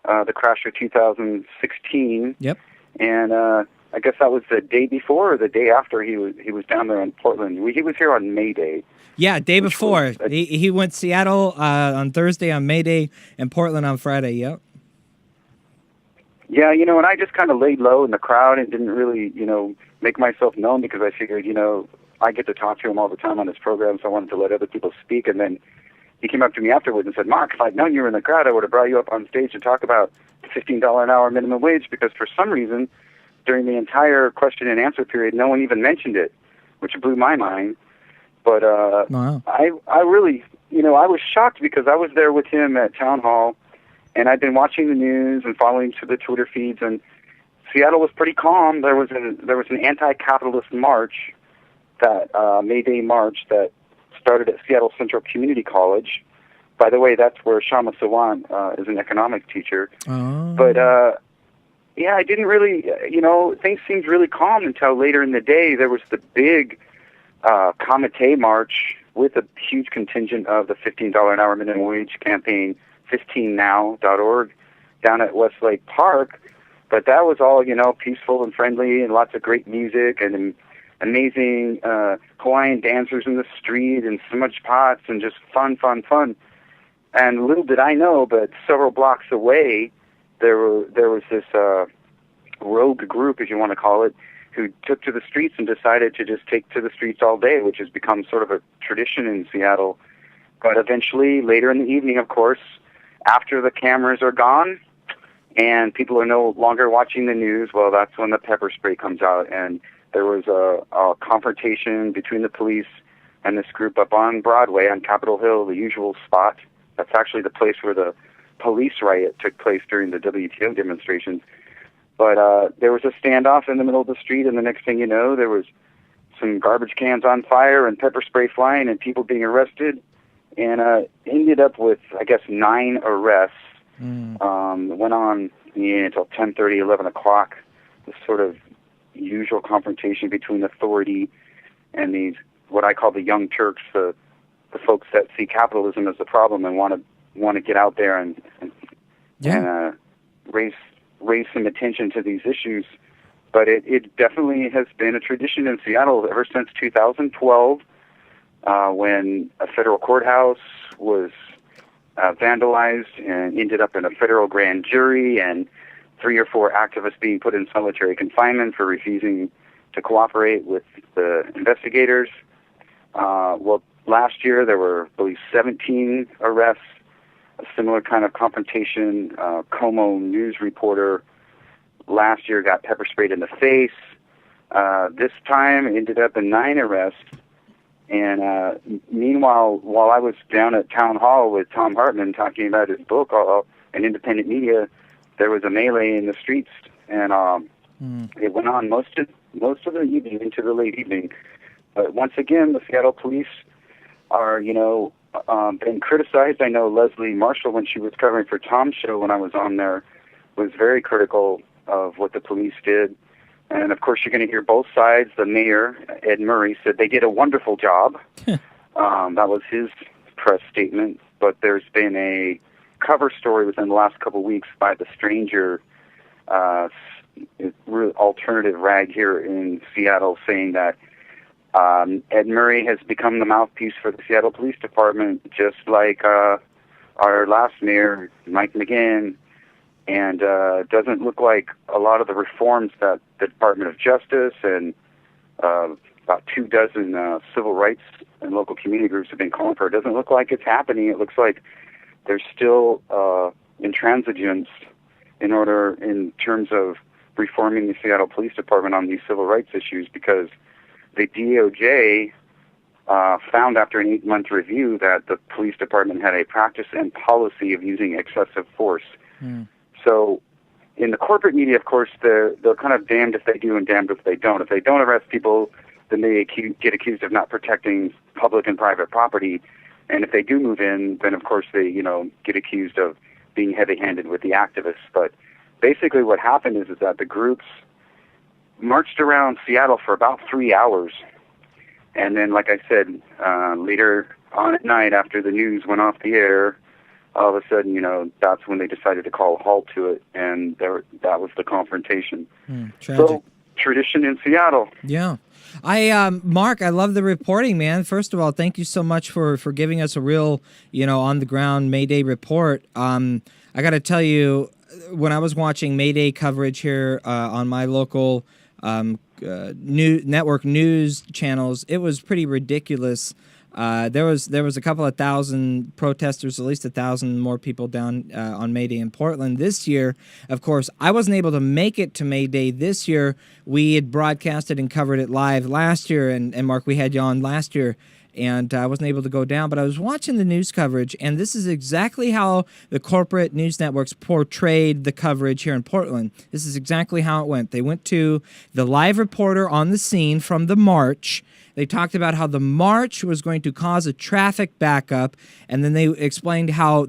The Crasher 2016. Yep. And I guess that was the day before or the day after he was down there in Portland. He was here on May Day. Yeah, day before. He went to Seattle on Thursday on May Day and Portland on Friday, yep. Yeah, and I just kind of laid low in the crowd and didn't really, make myself known, because I figured, I get to talk to him all the time on his program, so I wanted to let other people speak. And then he came up to me afterwards and said, Mark, if I'd known you were in the crowd, I would have brought you up on stage to talk about the $15 an hour minimum wage, because for some reason, during the entire question and answer period, no one even mentioned it, which blew my mind. But wow. I really, I was shocked, because I was there with him at Town Hall, and I'd been watching the news and following to the Twitter feeds, and Seattle was pretty calm. There was an anti-capitalist march, that May Day march, that started at Seattle Central Community College. By the way, that's where Shama Sawan is an economics teacher. Oh. But I didn't really, things seemed really calm until later in the day. There was the big Comité march with a huge contingent of the $15 an hour minimum wage campaign, 15now.org, down at Westlake Park. But that was all, peaceful and friendly, and lots of great music and amazing Hawaiian dancers in the street and smudge pots and just fun. And little did I know, but several blocks away, there was this rogue group, if you want to call it, who took to the streets and decided to just take to the streets all day, which has become sort of a tradition in Seattle. But eventually, later in the evening, of course, after the cameras are gone and people are no longer watching the news, well, that's when the pepper spray comes out. And there was a confrontation between the police and this group up on Broadway on Capitol Hill, the usual spot. That's actually the place where the police riot took place during the WTO demonstrations. But there was a standoff in the middle of the street, and the next thing you know, there was some garbage cans on fire and pepper spray flying and people being arrested, and ended up with, I guess, 9 arrests. Went on until 10:30, 11 o'clock, this sort of usual confrontation between authority and these, what I call the young Turks, the folks that see capitalism as the problem and want to get out there and raise some attention to these issues. But it definitely has been a tradition in Seattle ever since 2012, when a federal courthouse was vandalized and ended up in a federal grand jury, and 3 or 4 activists being put in solitary confinement for refusing to cooperate with the investigators. Well, last year there were, I believe, 17 arrests, a similar kind of confrontation. Como news reporter last year got pepper sprayed in the face. This time ended up in 9 arrests. And meanwhile, while I was down at Town Hall with Tom Hartman talking about his book, and independent media, there was a melee in the streets, and it went on most of the evening into the late evening. But once again, the Seattle police are, been criticized. I know Leslie Marshall, when she was covering for Tom's show when I was on there, was very critical of what the police did. And, of course, you're going to hear both sides. The mayor, Ed Murray, said they did a wonderful job. That was his press statement. But there's been a cover story within the last couple of weeks by The Stranger, alternative rag here in Seattle, saying that Ed Murray has become the mouthpiece for the Seattle Police Department, just like our last mayor, Mike McGinn. And it doesn't look like a lot of the reforms that the Department of Justice and about 24 civil rights and local community groups have been calling for, it doesn't look like it's happening. It looks like there's still intransigence in terms of reforming the Seattle Police Department on these civil rights issues, because the DOJ found after an 8-month review that the police department had a practice and policy of using excessive force. So in the corporate media, of course, they're kind of damned if they do and damned if they don't. If they don't arrest people, then they get accused of not protecting public and private property. And if they do move in, then, of course, they, get accused of being heavy-handed with the activists. But basically what happened is that the groups marched around Seattle for about 3 hours. And then, like I said, later on at night after the news went off the air, all of a sudden, that's when they decided to call a halt to it, and that was the confrontation. Tragic. So, tradition in Seattle. Yeah. Mark, I love the reporting, man. First of all, thank you so much for giving us a real, on-the-ground May Day report. I got to tell you, when I was watching May Day coverage here on my local network news channels, it was pretty ridiculous. There was a couple of thousand protesters, at least 1,000 more people down on May Day in Portland this year. Of course, I wasn't able to make it to May Day this year. We had broadcasted and covered it live last year, and Mark, we had you on last year, and I wasn't able to go down. But I was watching the news coverage, and this is exactly how the corporate news networks portrayed the coverage here in Portland. This is exactly how it went. They went to the live reporter on the scene from the march. They talked about how the march was going to cause a traffic backup, and then they explained how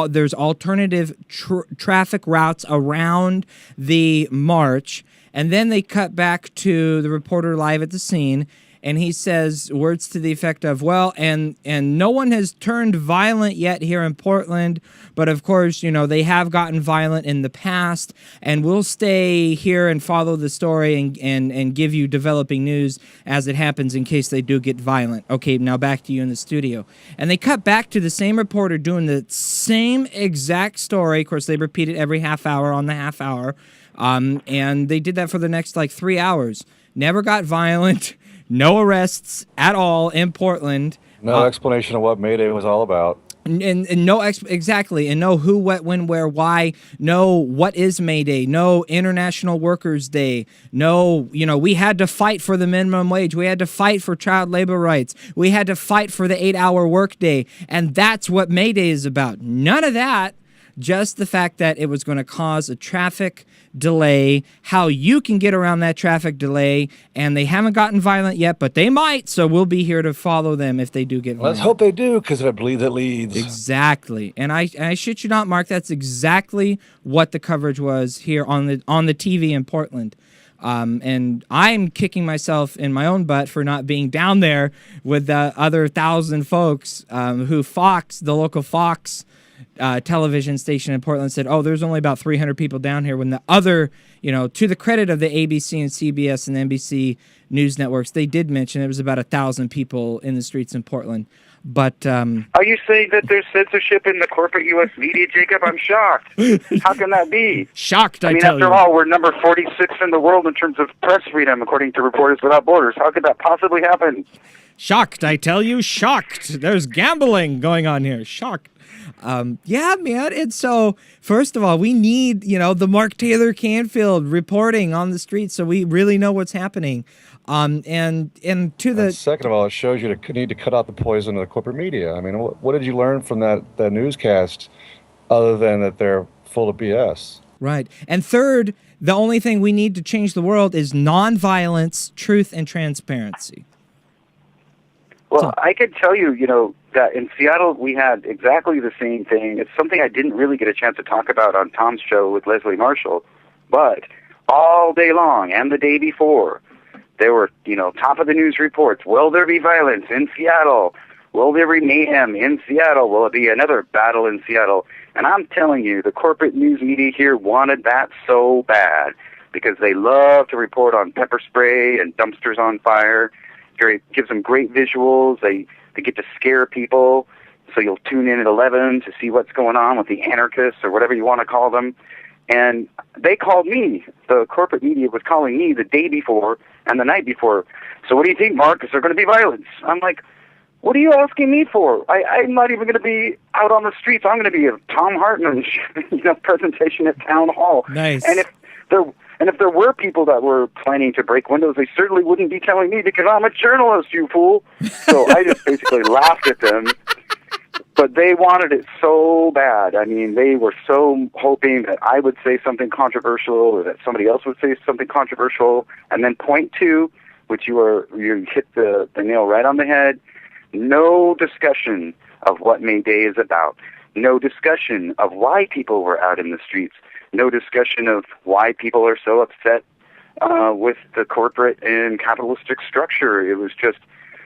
there's alternative traffic routes around the march. And then they cut back to the reporter live at the scene, and he says words to the effect of, well, and no one has turned violent yet here in Portland, but of course, they have gotten violent in the past, and we'll stay here and follow the story and give you developing news as it happens in case they do get violent. Okay, now back to you in the studio. And they cut back to the same reporter doing the same exact story. Of course, they repeat it every half hour on the half hour, and they did that for the next 3 hours. Never got violent. No arrests at all in Portland. No explanation of what May Day was all about. And no exactly, and no who, what, when, where, why. No what is May Day. No International Workers' Day. No, we had to fight for the minimum wage. We had to fight for child labor rights. We had to fight for the 8-hour workday, and that's what May Day is about. None of that. just the fact that it was going to cause a traffic delay, how you can get around that traffic delay, and they haven't gotten violent yet, but they might, so we'll be here to follow them if they do get violent. Let's hope they do, because if it bleeds, it leads. Exactly. And I shit you not, Mark, that's exactly what the coverage was here on the TV in Portland. And I'm kicking myself in my own butt for not being down there with the other 1,000 folks who the local Fox television station in Portland said, oh, there's only about 300 people down here, when the other, to the credit of the ABC and CBS and NBC news networks, they did mention it was about 1,000 people in the streets in Portland. But are you saying that there's censorship in the corporate U.S. media, Jacob? I'm shocked. How can that be? Shocked, I mean, after all, we're number 46 in the world in terms of press freedom, according to Reporters Without Borders. How could that possibly happen? Shocked, I tell you, shocked. There's gambling going on here. Shocked. Yeah, man. And so, first of all, we need, the Mark Taylor Canfield reporting on the streets so we really know what's happening. And second of all, it shows you to need to cut out the poison of the corporate media. I mean, what did you learn from that newscast other than that they're full of BS? Right. And third, the only thing we need to change the world is nonviolence, truth, and transparency. Well, I could tell you, that in Seattle we had exactly the same thing. It's something I didn't really get a chance to talk about on Tom's show with Leslie Marshall, but all day long and the day before, there were, top of the news reports. Will there be violence in Seattle? Will there be mayhem in Seattle? Will it be another battle in Seattle? And I'm telling you, the corporate news media here wanted that so bad because they love to report on pepper spray and dumpsters on fire. It gives them great visuals. They get to scare people. So you'll tune in at 11 to see what's going on with the anarchists or whatever you want to call them. And they called me. The corporate media was calling me the day before and the night before. So what do you think, Mark? Is there going to be violence? I'm like, what are you asking me for? I'm not even going to be out on the streets. I'm going to be a Tom Hartman presentation at Town Hall. Nice. And if there were people that were planning to break windows, they certainly wouldn't be telling me because I'm a journalist, you fool. So I just basically laughed at them. But they wanted it so bad. I mean, they were so hoping that I would say something controversial or that somebody else would say something controversial. And then point two, which you hit the nail right on the head, no discussion of what May Day is about. No discussion of why people were out in the streets. No discussion of why people are so upset with the corporate and capitalistic structure. It was just,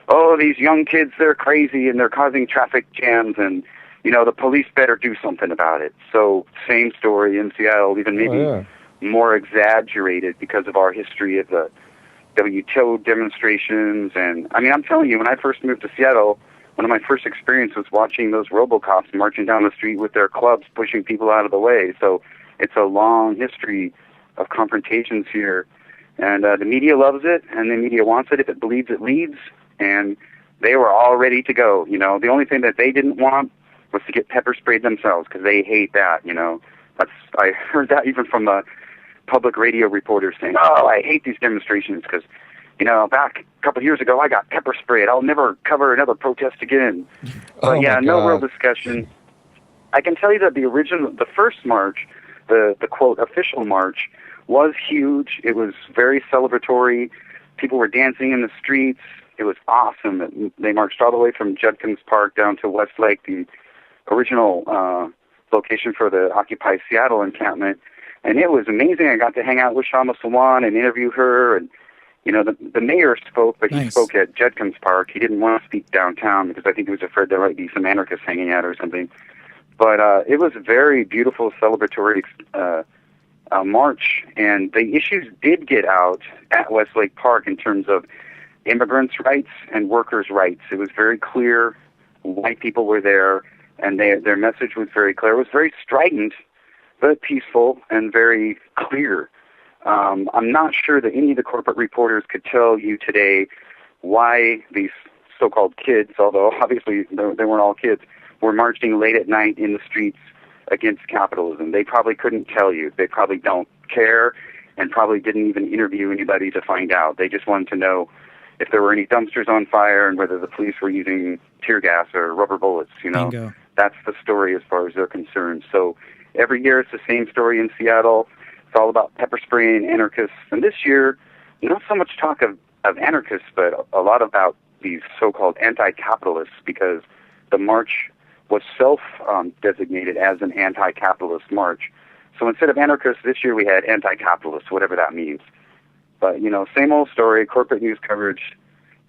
oh, these young kids, they're crazy and they're causing traffic jams and, the police better do something about it. So same story in Seattle, even maybe more exaggerated because of our history of the WTO demonstrations. And, I mean, I'm telling you, when I first moved to Seattle, one of my first experiences was watching those RoboCops marching down the street with their clubs, pushing people out of the way. So it's a long history of confrontations here. And the media loves it, and the media wants it. If it bleeds, it leads. And they were all ready to go. The only thing that they didn't want was to get pepper sprayed themselves because they hate that. I heard that even from the public radio reporters saying, oh, I hate these demonstrations because, back a couple of years ago, I got pepper sprayed. I'll never cover another protest again. But no real discussion. I can tell you that the first march, the quote, official march, was huge. It was very celebratory. People were dancing in the streets. It was awesome. They marched all the way from Judkins Park down to Westlake, the original location for the Occupy Seattle encampment. And it was amazing. I got to hang out with Shama Sawan and interview her. And, the mayor spoke, but he spoke at Judkins Park. He didn't want to speak downtown because I think he was afraid there might be some anarchists hanging out or something. But it was a very beautiful celebratory march. And the issues did get out at Westlake Park in terms of immigrants' rights and workers' rights. It was very clear white people were there, and their message was very clear. It was very strident, but peaceful and very clear. I'm not sure that any of the corporate reporters could tell you today why these so-called kids, although obviously they weren't all kids, were marching late at night in the streets against capitalism. They probably couldn't tell you. They probably don't care and probably didn't even interview anybody to find out. They just wanted to know if there were any dumpsters on fire and whether the police were using tear gas or rubber bullets, Bingo. That's the story as far as they're concerned. So every year it's the same story in Seattle. It's all about pepper spraying anarchists. And this year, not so much talk of anarchists, but a lot about these so-called anti-capitalists, because the march was self-designated as an anti-capitalist march. So instead of anarchists, this year we had anti-capitalists, whatever that means. But, same old story. Corporate news coverage,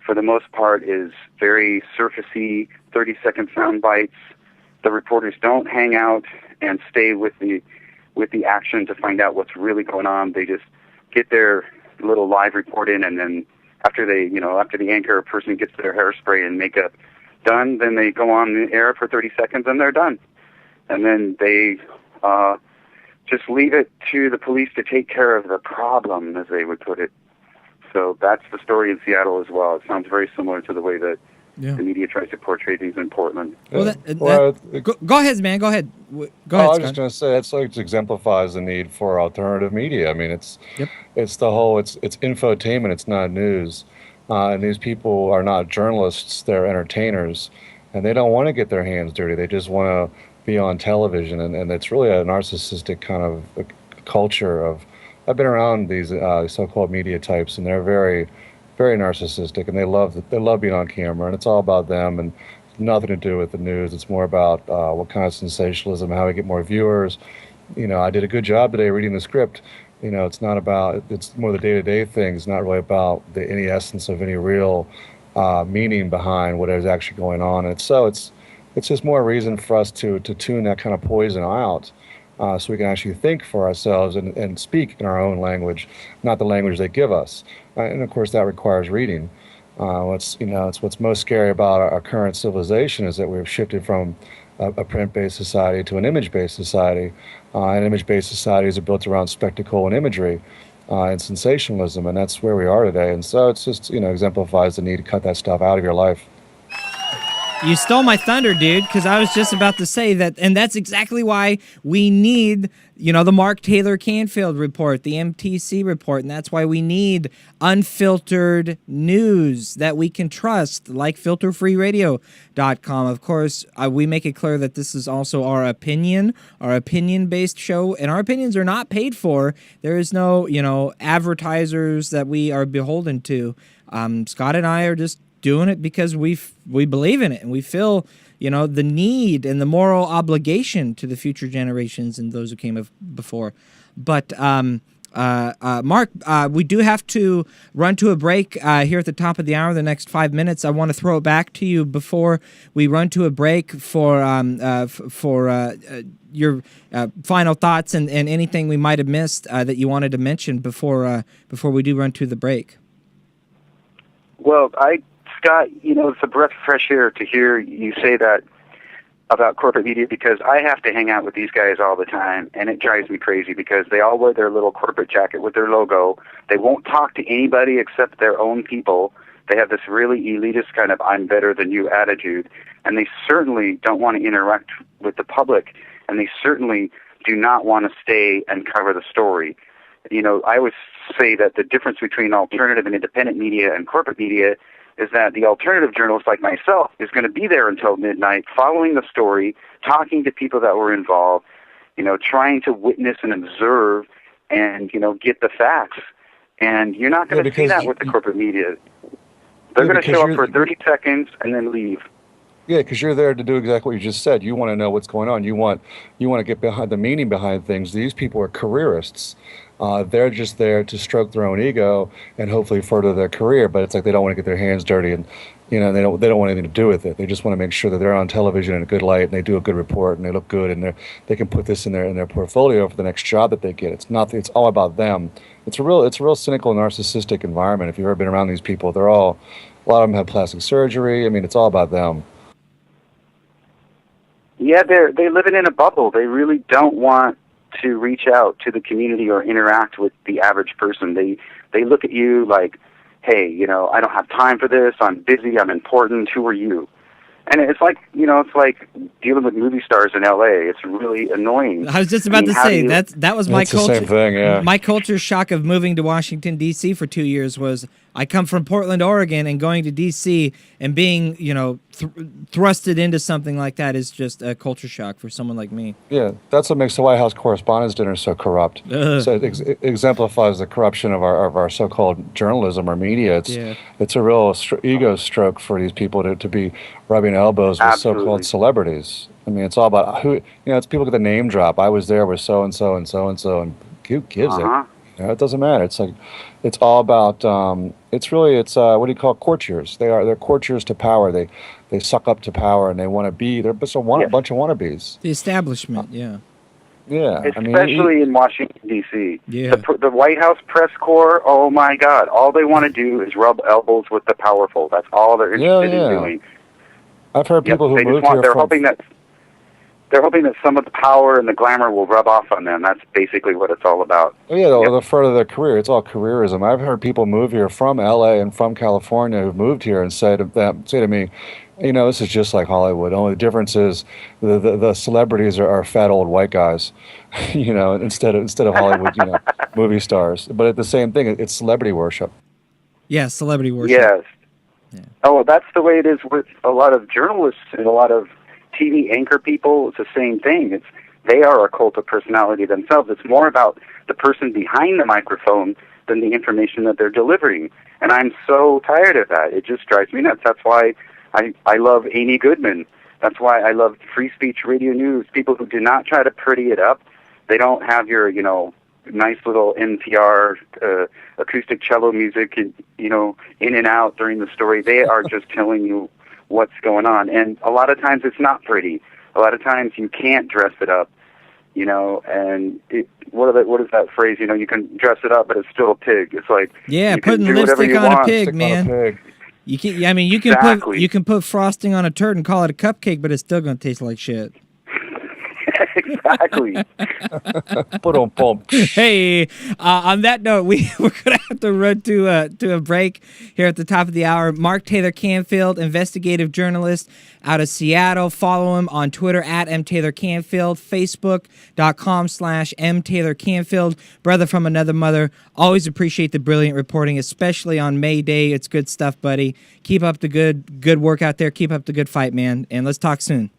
for the most part, is very surfacey, 30-second sound bites. The reporters don't hang out and stay with the action to find out what's really going on. They just get their little live report in, and then after the anchor person gets their hairspray and makeup done, then they go on the air for 30 seconds and they're done. And then they just leave it to the police to take care of the problem, as they would put it. So that's the story in Seattle as well. It sounds very similar to the way that the media tries to portray things in Portland. Well, go ahead, man. Go ahead. Go ahead, I was Scott. just going to say, it exemplifies the need for alternative media. I mean, it's the whole, it's infotainment, it's not news. And these people are not journalists, they're entertainers. And they don't want to get their hands dirty. They just want to be on television. And it's really a narcissistic kind of culture of, I've been around these so-called media types, and they're very, very narcissistic, and they love being on camera, and it's all about them and nothing to do with the news. It's more about what kind of sensationalism, how we get more viewers. I did a good job today reading the script. It's not about, it's more the day-to-day things, not really about any essence of any real meaning behind what is actually going on. And so it's just more reason for us to tune that kind of poison out. So we can actually think for ourselves and speak in our own language, not the language they give us. And of course, that requires reading. It's what's most scary about our current civilization is that we've shifted from a print-based society to an image-based society. And image-based societies are built around spectacle and imagery and sensationalism, and that's where we are today. And so it's just, exemplifies the need to cut that stuff out of your life. You stole my thunder, dude, because I was just about to say that, and that's exactly why we need, the Mark Taylor Canfield report, the MTC report, and that's why we need unfiltered news that we can trust, like filterfreeradio.com. Of course, we make it clear that this is also our opinion-based show, and our opinions are not paid for. There is no, advertisers that we are beholden to. Scott and I are just doing it because we believe in it, and we feel the need and the moral obligation to the future generations and those who came before. But Mark, we do have to run to a break here at the top of the hour. The next 5 minutes, I want to throw it back to you before we run to a break for your final thoughts and anything we might have missed that you wanted to mention before we do run to the break. Well, Scott, it's a breath of fresh air to hear you say that about corporate media, because I have to hang out with these guys all the time, and it drives me crazy because they all wear their little corporate jacket with their logo. They won't talk to anybody except their own people. They have this really elitist kind of I'm better than you attitude, and they certainly don't want to interact with the public, and they certainly do not want to stay and cover the story. I always say that the difference between alternative and independent media and corporate media is that the alternative journalist like myself is going to be there until midnight, following the story, talking to people that were involved, trying to witness and observe and, get the facts. And you're not going to see that with the corporate media. They're going to show up for 30 seconds and then leave. Yeah, because you're there to do exactly what you just said. You want to know what's going on. You want to get behind the meaning behind things. These people are careerists. They're just there to stroke their own ego and hopefully further their career. But it's like they don't want to get their hands dirty, and they don't want anything to do with it. They just want to make sure that they're on television in a good light and they do a good report and they look good and they can put this in their portfolio for the next job that they get. It's all about them. It's a real cynical, narcissistic environment. If you've ever been around these people, a lot of them have plastic surgery. I mean, it's all about them. Yeah, they're living in a bubble. They really don't want to reach out to the community or interact with the average person. They look at you like, hey, I don't have time for this. I'm busy. I'm important. Who are you? And it's like, it's like dealing with movie stars in L.A. It's really annoying. I was just about to say that was my culture. Same thing, yeah. My culture shock of moving to Washington D.C. for 2 years was I come from Portland, Oregon, and going to D.C. and being, thrusted into something like that is just a culture shock for someone like me. Yeah, that's what makes the White House Correspondents' Dinner so corrupt. So it exemplifies the corruption of our so-called journalism or media. It's a real ego stroke for these people to be rubbing elbows with so-called celebrities. I mean, it's all about who, it's people get the name drop. I was there with so-and-so and so-and-so, and who gives it? It doesn't matter. It's like, it's all about, it's what do you call courtiers? They're courtiers to power. They suck up to power and they want to be, they're just a bunch of wannabes. The establishment, yeah. Yeah. Especially in Washington, D.C. Yeah. The White House press corps, oh my God, all they want to do is rub elbows with the powerful. That's all they're interested in doing. I've heard people who moved here They're hoping that some of the power and the glamour will rub off on them. That's basically what it's all about. Oh, yeah, the further their career. It's all careerism. I've heard people move here from L.A. and from California who've moved here and say to me, this is just like Hollywood. Only the difference is the celebrities are fat old white guys, instead of Hollywood, movie stars. But it's the same thing. It's celebrity worship. Yeah, celebrity worship. Yes. Yeah. Oh, well, that's the way it is with a lot of journalists and a lot of TV anchor people. It's the same thing. They are a cult of personality themselves. It's more about the person behind the microphone than the information that they're delivering. And I'm so tired of that. It just drives me nuts. That's why I love Amy Goodman. That's why I love Free Speech Radio News. People who do not try to pretty it up. They don't have your, nice little NPR acoustic cello music, in and out during the story. They are just telling you what's going on. And a lot of times it's not pretty. A lot of times you can't dress it up, and what is that phrase? You can dress it up, but it's still a pig. It's like, putting lipstick on a pig, man. You can, you can put frosting on a turd and call it a cupcake, but it's still going to taste like shit. Exactly. Hey, on that note, we're gonna have to run to a break here at the top of the hour. Mark Taylor Canfield, investigative journalist out of Seattle. Follow him on Twitter at mtaylorcanfield, facebook.com/mtaylorcanfield. Brother from another mother. Always appreciate the brilliant reporting, especially on May Day. It's good stuff, buddy. Keep up the good work out there. Keep up the good fight, man. And let's talk soon.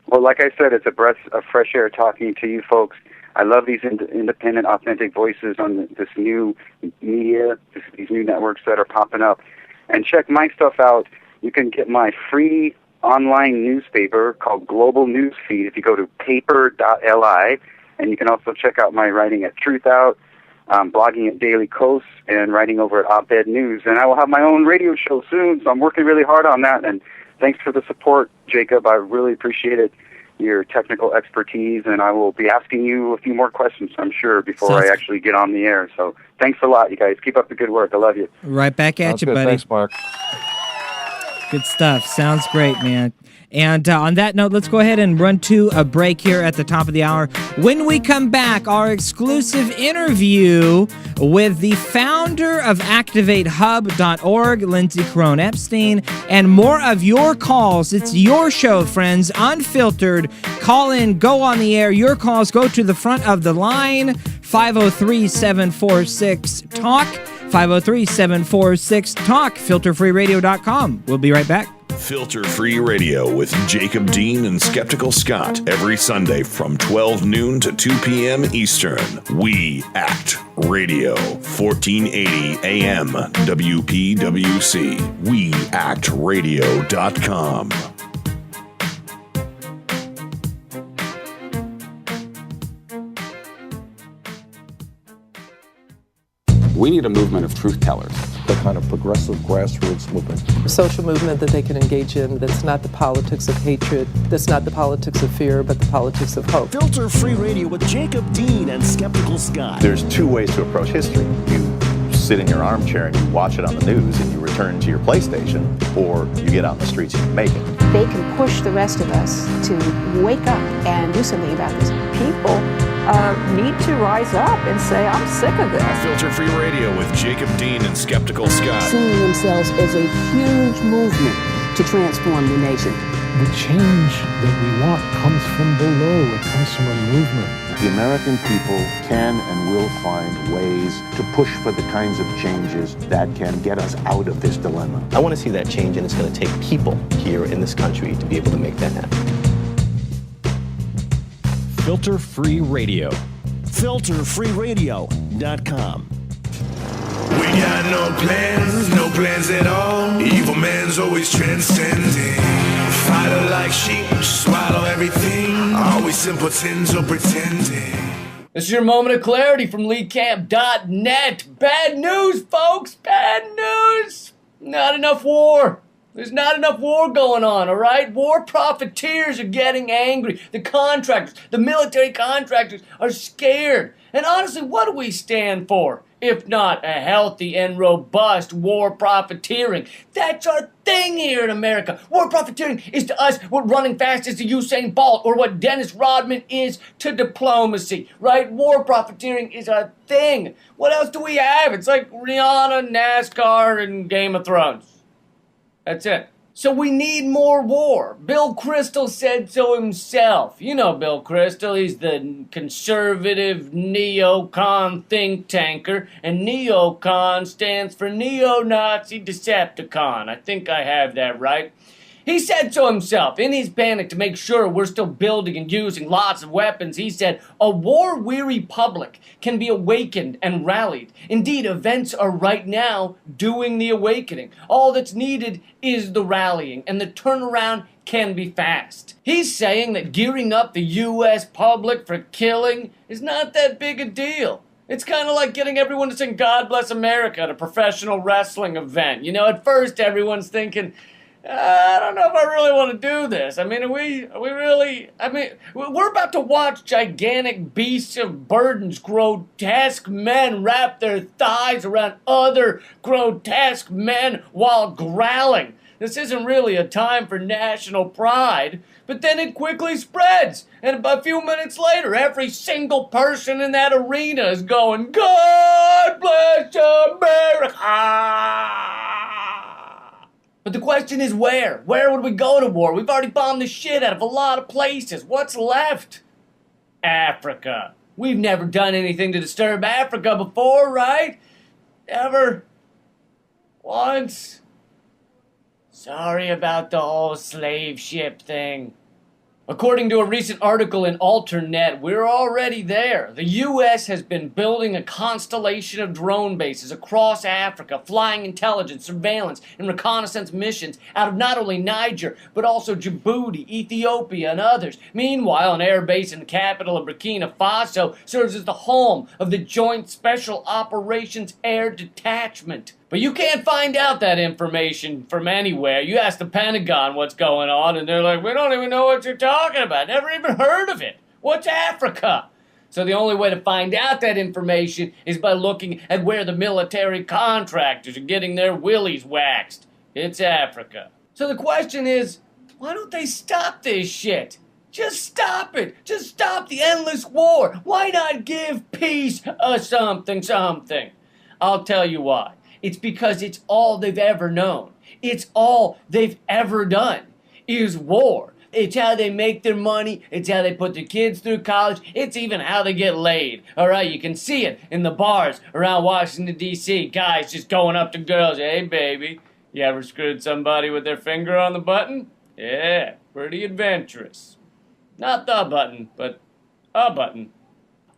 Well, like I said, it's a breath of fresh air talking to you folks. I love these independent, authentic voices on this new media, these new networks that are popping up. And check my stuff out. You can get my free online newspaper called Global Newsfeed if you go to paper.li. And you can also check out my writing at Truthout, blogging at Daily Coast, and writing over at Op-Ed News. And I will have my own radio show soon, so I'm working really hard on that. And thanks for the support, Jacob. I really appreciate it, your technical expertise, and I will be asking you a few more questions, I'm sure, before I actually get on the air. So thanks a lot, you guys. Keep up the good work. I love you. Right back at you, buddy. Thanks, Mark. Good stuff. Sounds great, man. And on that note, let's go ahead and run to a break here at the top of the hour. When we come back, our exclusive interview with the founder of ActivateHub.org, Lindsay Crone Epstein, and more of your calls. It's your show, friends, unfiltered. Call in, go on the air. Your calls go to the front of the line, 503-746-TALK, 503-746-TALK, filterfreeradio.com. We'll be right back. Filter Free Radio with Jacob Dean and Skeptical Scott every Sunday from 12 noon to 2 p.m. Eastern. We Act Radio, 1480 AM WPWC. WeActRadio.com. We need a movement of truth tellers. The kind of progressive grassroots movement. A social movement that they can engage in that's not the politics of hatred, that's not the politics of fear, but the politics of hope. Filter Free Radio with Jacob Dean and Skeptical Scott. There's two ways to approach history. You sit in your armchair and you watch it on the news and you return to your PlayStation, or you get out in the streets and you make it. They can push the rest of us to wake up and do something about this. People need to rise up and say, I'm sick of this. Filter Free Radio with Jacob Dean and Skeptical Scott. Seeing themselves as a huge movement to transform the nation. The change that we want comes from below. It comes from a movement. The American people can and will find ways to push for the kinds of changes that can get us out of this dilemma. I want to see that change, and it's going to take people here in this country to be able to make that happen. Filter Free Radio. FilterFreeRadio.com. We got no plans at all. Evil man's always transcending. Fighter like sheep, swallow everything. Always simpletons or pretending. This is your moment of clarity from LeeCamp.net. Bad news, folks, bad news. Not enough war. There's not enough war going on, all right? War profiteers are getting angry. The contractors, the military contractors are scared. And honestly, what do we stand for? If not a healthy and robust war profiteering. That's our thing here in America. War profiteering is to us what running fast is to Usain Bolt, or what Dennis Rodman is to diplomacy, right? War profiteering is our thing. What else do we have? It's like Rihanna, NASCAR, and Game of Thrones. That's it. So we need more war. Bill Kristol said so himself. You know Bill Kristol, he's the conservative neocon think tanker, and neocon stands for neo-Nazi Decepticon. I think I have that right. He said so himself. In his panic to make sure we're still building and using lots of weapons, he said, a war-weary public can be awakened and rallied. Indeed, events are right now doing the awakening. All that's needed is the rallying, and the turnaround can be fast. He's saying that gearing up the U.S. public for killing is not that big a deal. It's kind of like getting everyone to sing God Bless America at a professional wrestling event. You know, at first everyone's thinking, I don't know if I really want to do this. I mean, are we really, we're about to watch gigantic beasts of burdens, grotesque men wrap their thighs around other grotesque men while growling. This isn't really a time for national pride, but then it quickly spreads. And a few minutes later, every single person in that arena is going, God bless America! But the question is where? Where would we go to war? We've already bombed the shit out of a lot of places. What's left? Africa. We've never done anything to disturb Africa before, right? Ever? Once? Sorry about the whole slave ship thing. According to a recent article in Alternet, we're already there. The U.S. has been building a constellation of drone bases across Africa, flying intelligence, surveillance, and reconnaissance missions out of not only Niger, but also Djibouti, Ethiopia, and others. Meanwhile, an air base in the capital of Burkina Faso serves as the home of the Joint Special Operations Air Detachment. But you can't find out that information from anywhere. You ask the Pentagon what's going on, and they're like, we don't even know what you're talking about. Never even heard of it. What's Africa? So the only way to find out that information is by looking at where the military contractors are getting their willies waxed. It's Africa. So the question is, why don't they stop this shit? Just stop it. Just stop the endless war. Why not give peace a something? I'll tell you why. It's because it's all they've ever known. It's all they've ever done is war. It's how they make their money. It's how they put their kids through college. It's even how they get laid. All right, you can see it in the bars around Washington, D.C. Guys just going up to girls. Hey, baby, you ever screwed somebody with their finger on the button? Yeah, pretty adventurous. Not the button, but a button.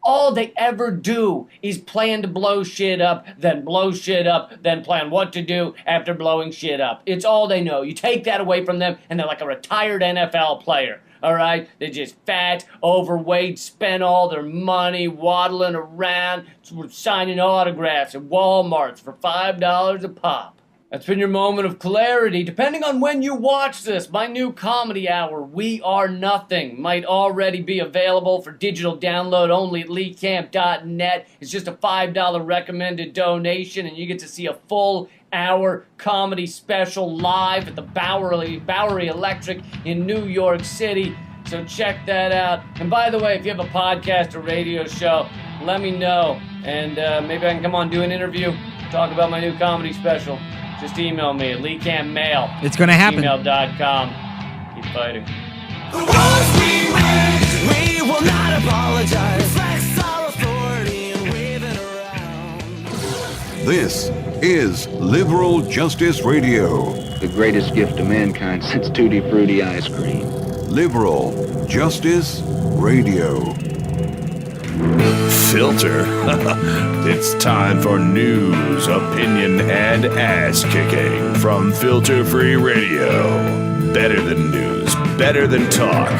All they ever do is plan to blow shit up, then plan what to do after blowing shit up. It's all they know. You take that away from them, and they're like a retired NFL player, all right? They're just fat, overweight, spend all their money waddling around, signing autographs at Walmarts for $5 a pop. That's been your moment of clarity. Depending on when you watch this, my new comedy hour, We Are Nothing, might already be available for digital download only at LeeCamp.net. It's just a $5 recommended donation, and you get to see a full hour comedy special live at the Bowery Electric in New York City. So check that out. And by the way, if you have a podcast or radio show, let me know. And maybe I can come on, do an interview, talk about my new comedy special. Just email me at LeeCampMail. It's going to happen. Gmail.com. Keep fighting. We will not apologize. This is Liberal Justice Radio. The greatest gift to mankind since Tutti Frutti ice cream. Liberal Justice Radio. Filter. It's time for news, opinion, and ass kicking from Filter Free Radio. Better than news, better than talk.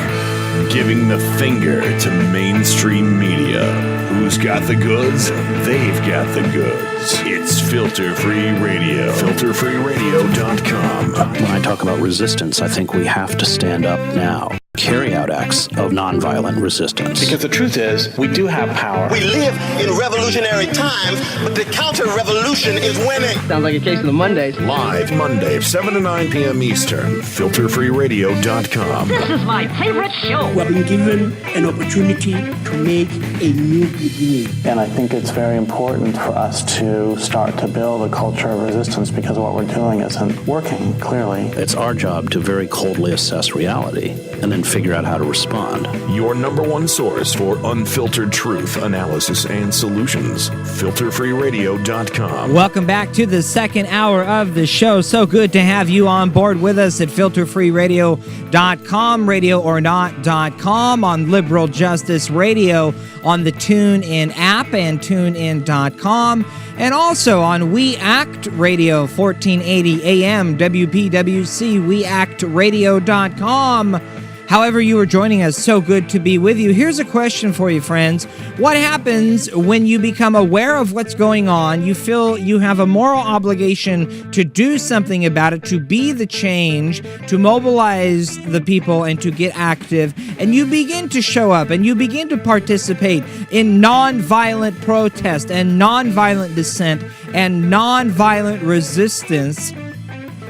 Giving the finger to mainstream media. Who's got the goods? They've got the goods. It's Filter Free Radio. FilterFreeRadio.com. When I talk about resistance, I think we have to stand up now. Carry out acts of nonviolent resistance. Because the truth is, we do have power. We live in revolutionary times, but the counter-revolution is winning. Sounds like a case of the Mondays. Live Monday, 7 to 9 p.m. Eastern. FilterFreeRadio.com. This is my favorite show. We have been given an opportunity to make a new beginning. And I think it's very important for us to start to build a culture of resistance because what we're doing isn't working, clearly. It's our job to very coldly assess reality and then figure out how to respond. Your number one source for unfiltered truth, analysis, and solutions. FilterFreeRadio.com. Welcome back to the second hour of the show. So good to have you on board with us at FilterFreeRadio.com, RadioOrNot.com, on Liberal Justice Radio, on the TuneIn app and TuneIn.com, and also on We Act Radio, 1480 AM, WPWC, WeActRadio.com. However you are joining us, so good to be with you. Here's a question for you, friends. What happens when you become aware of what's going on, you feel you have a moral obligation to do something about it, to be the change, to mobilize the people and to get active, and you begin to show up and you begin to participate in nonviolent protest and nonviolent dissent and nonviolent resistance,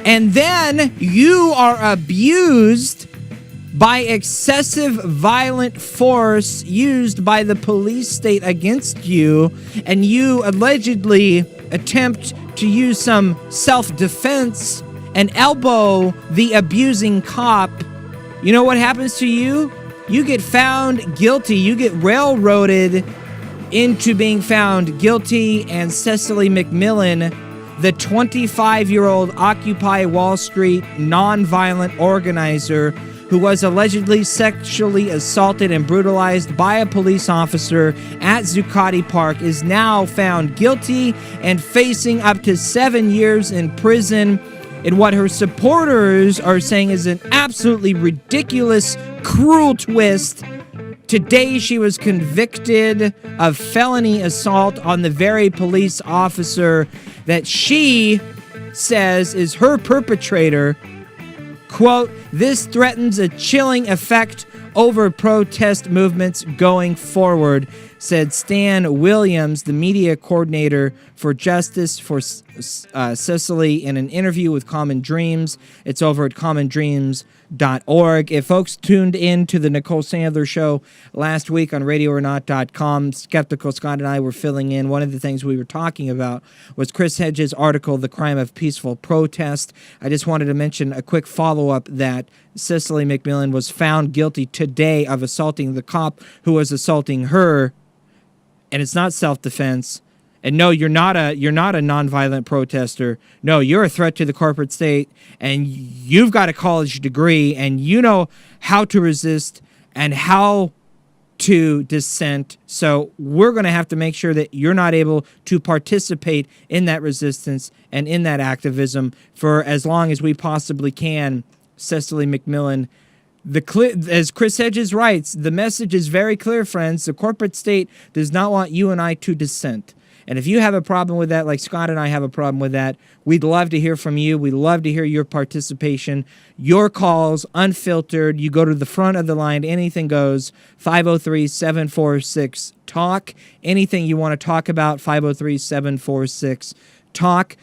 and then you are abused by excessive violent force used by the police state against you, and you allegedly attempt to use some self-defense and elbow the abusing cop, you know what happens to you? You get found guilty. You get railroaded into being found guilty, and Cecily McMillan, the 25-year-old Occupy Wall Street nonviolent organizer who was allegedly sexually assaulted and brutalized by a police officer at Zuccotti Park, is now found guilty and facing up to 7 years in prison in what her supporters are saying is an absolutely ridiculous, cruel twist. Today she was convicted of felony assault on the very police officer that she says is her perpetrator. Quote, "This threatens a chilling effect over protest movements going forward," said Stan Williams, the media coordinator for Justice for Cecily, in an interview with Common Dreams. It's over at commondreams.org. If folks tuned in to the Nicole Sandler show last week on RadioOrNot.com, Skeptical Scott and I were filling in. One of the things we were talking about was Chris Hedges' article, The Crime of Peaceful Protest. I just wanted to mention a quick follow-up that Cecily McMillan was found guilty today of assaulting the cop who was assaulting her, and it's not self-defense. And no, you're not a nonviolent protester. No, you're a threat to the corporate state, and you've got a college degree, and you know how to resist and how to dissent. So we're going to have to make sure that you're not able to participate in that resistance and in that activism for as long as we possibly can. Cecily McMillan. As Chris Hedges writes, the message is very clear, friends. The corporate state does not want you and I to dissent. And if you have a problem with that, like Scott and I have a problem with that, we'd love to hear from you. We'd love to hear your participation, your calls, unfiltered. You go to the front of the line, anything goes, 503-746-TALK. Anything you want to talk about, 503-746-TALK.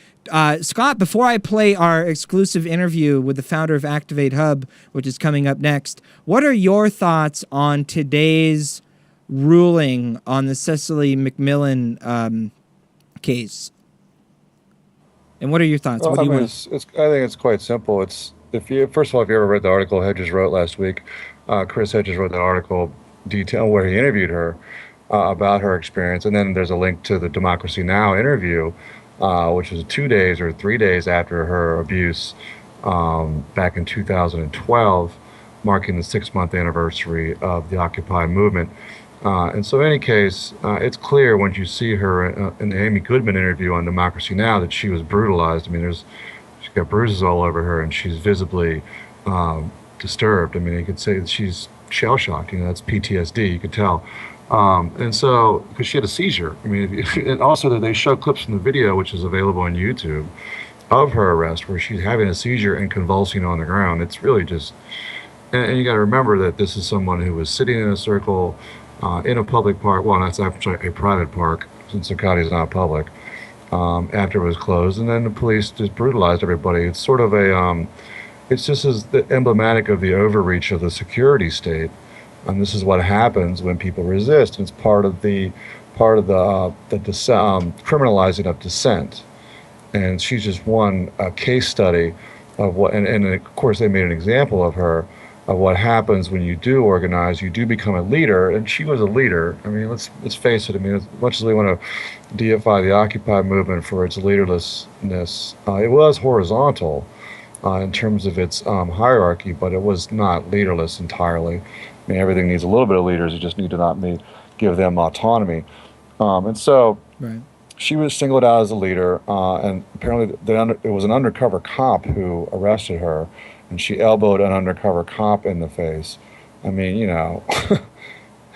Scott, before I play our exclusive interview with the founder of Activate Hub, which is coming up next, what are your thoughts on today's ruling on the Cecily McMillan case? And what are your thoughts? Well, I think it's quite simple. First of all, if you ever read the article Hedges wrote last week, Chris Hedges wrote that article where he interviewed her about her experience, and then there's a link to the Democracy Now! Interview which was 2 days or 3 days after her abuse back in 2012, marking the 6-month anniversary of the Occupy movement. And so in any case, it's clear once you see her in the Amy Goodman interview on Democracy Now! That she was brutalized. I mean, she's got bruises all over her, and she's visibly disturbed. I mean, you could say that she's shell-shocked. That's PTSD, you could tell. And so, because she had a seizure. I mean, and also that they show clips from the video, which is available on YouTube, of her arrest, where she's having a seizure and convulsing on the ground. It's really just, and you got to remember that this is someone who was sitting in a circle in a public park. Well, that's actually a private park, since Zuccotti is not public. After it was closed, and then the police just brutalized everybody. It's sort of a, it's just as emblematic of the overreach of the security state. And this is what happens when people resist. It's part of the criminalizing of dissent. And she's just one case study of what, and of course they made an example of her, of what happens when you do organize, you do become a leader, and she was a leader. I mean, let's face it. I mean, as much as we want to deify the Occupy movement for its leaderlessness, it was horizontal in terms of its hierarchy, but it was not leaderless entirely. I mean, everything needs a little bit of leaders. You just need to not give them autonomy. And so she was singled out as a leader, and apparently it was an undercover cop who arrested her, and she elbowed an undercover cop in the face. I mean, how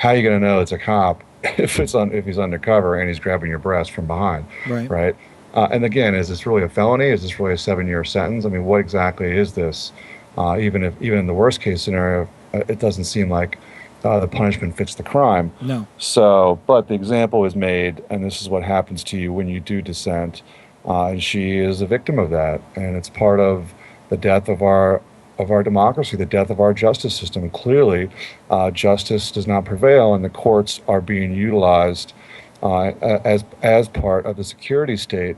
are you going to know it's a cop if he's undercover and he's grabbing your breast from behind, right? And again, is this really a felony? Is this really a 7-year sentence? I mean, what exactly is this? Even in the worst case scenario, it doesn't seem like the punishment fits the crime. No. So, but the example is made, and this is what happens to you when you do dissent. And she is a victim of that, and it's part of the death of our democracy, the death of our justice system. And clearly, justice does not prevail, and the courts are being utilized as part of the security state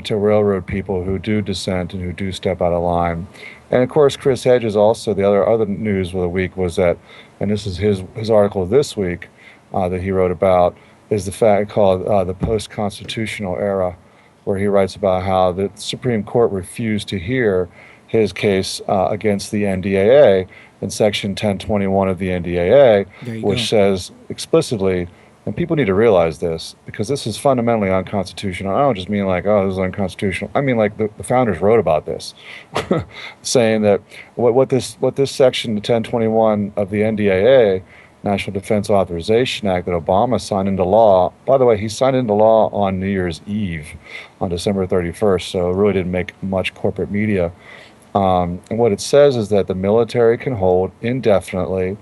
to railroad people who do dissent and who do step out of line. And of course, Chris Hedges also, the other news of the week was that, and this is his article this week that he wrote about, is the fact called the post-constitutional era, where he writes about how the Supreme Court refused to hear his case against the NDAA in Section 1021 of the NDAA, which says explicitly, and people need to realize this, because this is fundamentally unconstitutional. I don't just mean like, oh, this is unconstitutional. I mean like the founders wrote about this, saying that what this Section 1021 of the NDAA, National Defense Authorization Act, that Obama signed into law. By the way, he signed into law on New Year's Eve, on December 31st, so it really didn't make much corporate media. And what it says is that the military can hold indefinitely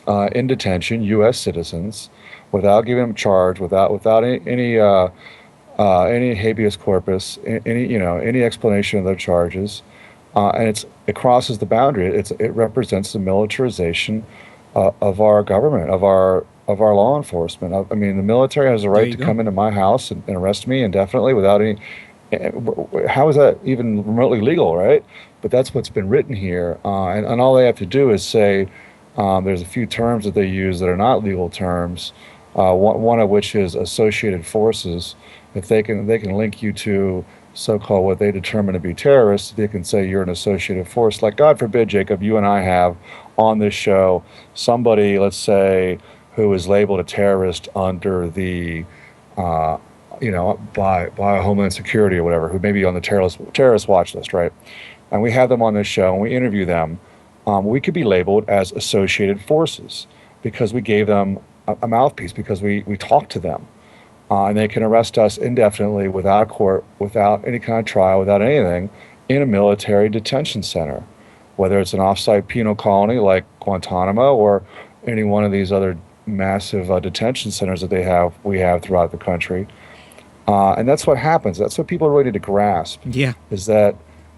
in detention U.S. citizens without giving them charge, without any habeas corpus, any explanation of their charges, and it crosses the boundary. It represents the militarization of our government, of our law enforcement. I mean, the military has a right to come into my house and arrest me indefinitely without any. How is that even remotely legal, right? But that's what's been written here, and all they have to do is say there's a few terms that they use that are not legal terms. One of which is associated forces. If they can link you to so-called what they determine to be terrorists, they can say you're an associated force. Like, God forbid, Jacob, you and I have on this show somebody, let's say, who is labeled a terrorist under the by Homeland Security or whatever, who may be on the terrorist watch list, right? And we have them on this show and we interview them. We could be labeled as associated forces because we gave them a mouthpiece, because we talked to them. And they can arrest us indefinitely without a court, without any kind of trial, without anything, in a military detention center, whether it's an off-site penal colony like Guantanamo or any one of these other massive detention centers that we have throughout the country. And that's what happens. That's what people really need to grasp. Yeah. Is that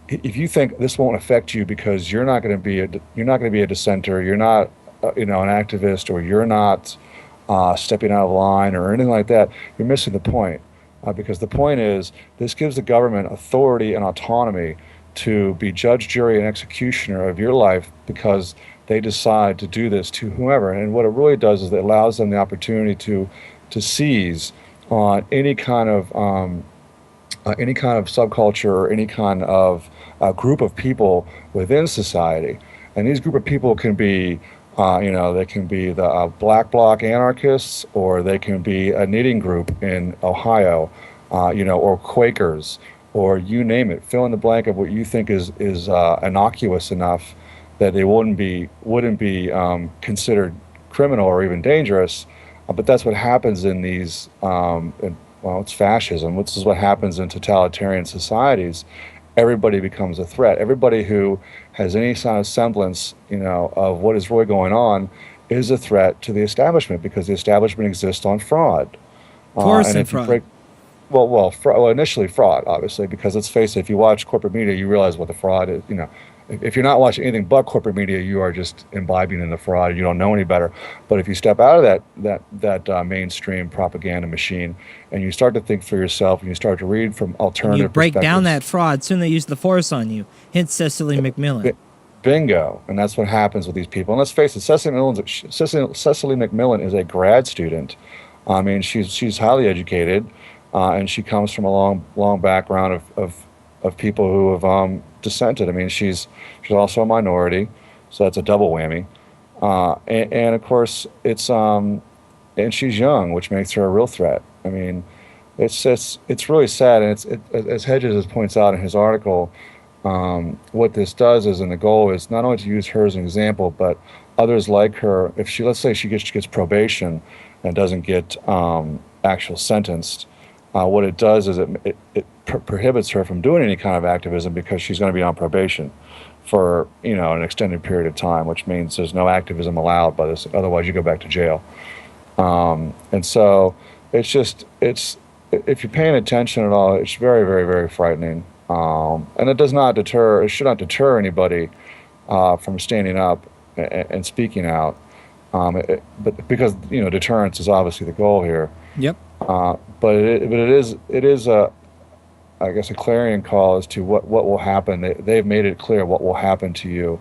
if you think this won't affect you because you're not going to be a dissenter, you're not an activist, or you're not stepping out of line or anything like that, you're missing the point. Because the point is, this gives the government authority and autonomy to be judge, jury, and executioner of your life because they decide to do this to whomever. And what it really does is it allows them the opportunity to seize on any kind of any kind of subculture or any kind of group of people within society. And these group of people can be, they can be the Black Bloc anarchists, or they can be a knitting group in Ohio, or Quakers, or you name it. Fill in the blank of what you think is innocuous enough that they wouldn't be considered criminal or even dangerous. But that's what happens in these. It's fascism. This is what happens in totalitarian societies. Everybody becomes a threat. Everybody who has any kind of semblance, of what is really going on, is a threat to the establishment, because the establishment exists on fraud. Force and fraud. Initially fraud, obviously, because let's face it, if you watch corporate media, you realize what the fraud is. If you're not watching anything but corporate media, you are just imbibing in the fraud. You don't know any better. But if you step out of that mainstream propaganda machine, and you start to think for yourself, and you start to read from alternative you break down perspectives, that fraud, soon they use the force on you. Hence Cecily McMillan. Bingo. And that's what happens with these people. And let's face it, Cecily McMillan is a grad student. I mean, she's highly educated, and she comes from a long background of people who have dissented. I mean, she's also a minority, so that's a double whammy. And of course, it's and she's young, which makes her a real threat. I mean, it's really sad, and as Hedges points out in his article, what this does is, and the goal is not only to use her as an example, but others like her. If let's say she gets probation and doesn't get actual sentenced, what it does is it prohibits her from doing any kind of activism, because she's going to be on probation for an extended period of time, which means there's no activism allowed by this. Otherwise, you go back to jail. And so it's if you're paying attention at all, it's very, very, very frightening. And it should not deter anybody from standing up and speaking out. But because deterrence is obviously the goal here. Yep. But it is a clarion call as to what will happen. They've made it clear what will happen to you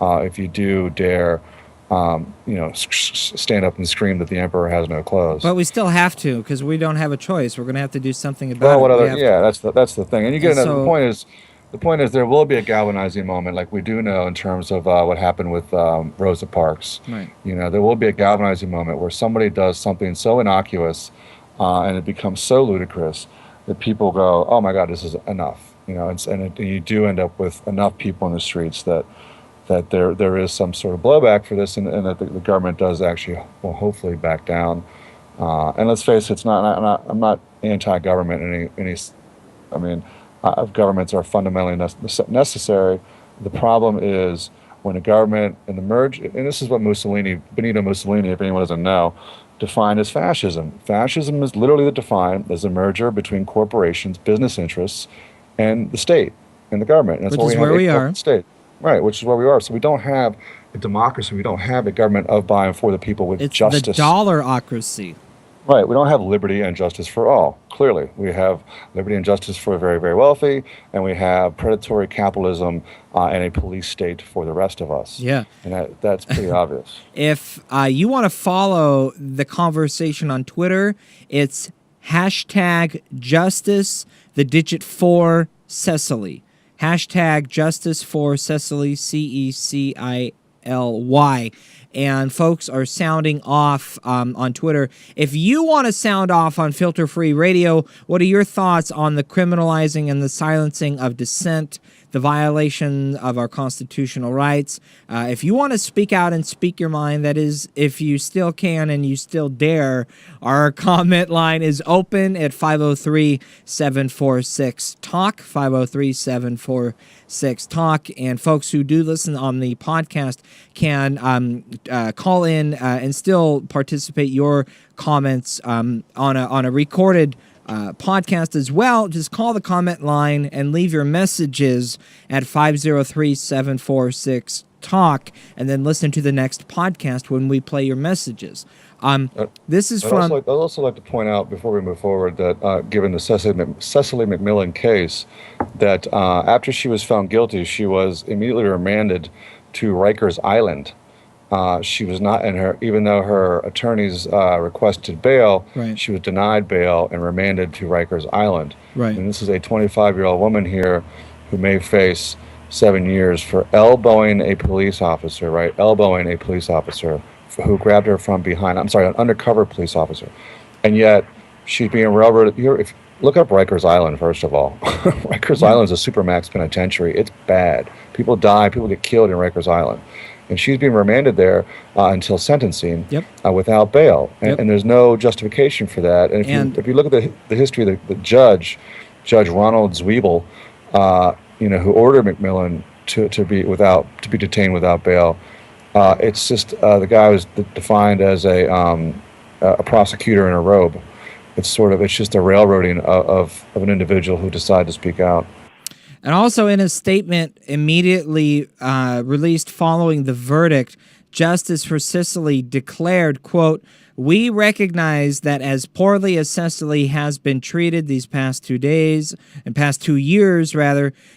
if you do dare, stand up and scream that the emperor has no clothes. But we still have to, because we don't have a choice. We're going to have to do something about it. That's the thing. And you get another. The point is there will be a galvanizing moment, like we do know in terms of what happened with Rosa Parks. Right. There will be a galvanizing moment where somebody does something so innocuous, and it becomes so ludicrous that people go, "Oh my God, this is enough!" And you do end up with enough people in the streets that there is some sort of blowback for this, and that the government does actually, hopefully, back down. And let's face it, I'm not anti-government in any. Governments are fundamentally necessary. The problem is when a government and the merge, and this is what Benito Mussolini, if anyone doesn't know, defined as fascism. Fascism is literally defined as a merger between corporations, business interests, and the state and the government. And that's which is where we are. State. Right, which is where we are. So we don't have a democracy. We don't have a government of, by, and for the people with justice. It's the dollarocracy. Right. We don't have liberty and justice for all. Clearly, we have liberty and justice for the very, very wealthy, and we have predatory capitalism and a police state for the rest of us. Yeah. And that's pretty obvious. If you want to follow the conversation on Twitter, it's #Justice, the digit 4 Cecily. #Justice for Cecily, CECILY. And folks are sounding off on Twitter. If you want to sound off on Filter Free Radio, what are your thoughts on the criminalizing and the silencing of dissent, the violation of our constitutional rights? If you want to speak out and speak your mind, that is, if you still can and you still dare, our comment line is open at 503-746-TALK, 503-746-TALK. And folks who do listen on the podcast can call in and still participate your comments on a recorded podcast as well. Just call the comment line and leave your messages at 503-746-TALK, and then listen to the next podcast when we play your messages. This is from... I'd also like to point out before we move forward that given the Cecily McMillan case, that after she was found guilty, she was immediately remanded to Rikers Island She was not in her, even though her attorneys requested bail, Right. she was denied bail and remanded to Rikers Island. Right. And this is a 25-year-old woman here who may face 7 years for elbowing a police officer, right? Elbowing a police officer who grabbed her from behind. I'm sorry, an undercover police officer. And yet she's being railroaded. Look up Rikers Island, first of all. Rikers Island is a supermax penitentiary. It's bad. People die, people get killed in Rikers Island. And she's being remanded there until sentencing without bail. And there's no justification for that. And if you look at the history of the judge, Judge Ronald Zwiebel, who ordered McMillan to be detained without bail, it's just the guy was defined as a prosecutor in a robe. It's just a railroading of an individual who decided to speak out. And also in a statement immediately released following the verdict, Justice for Cicely declared, quote, "We recognize that as poorly as Cicely has been treated these past 2 years,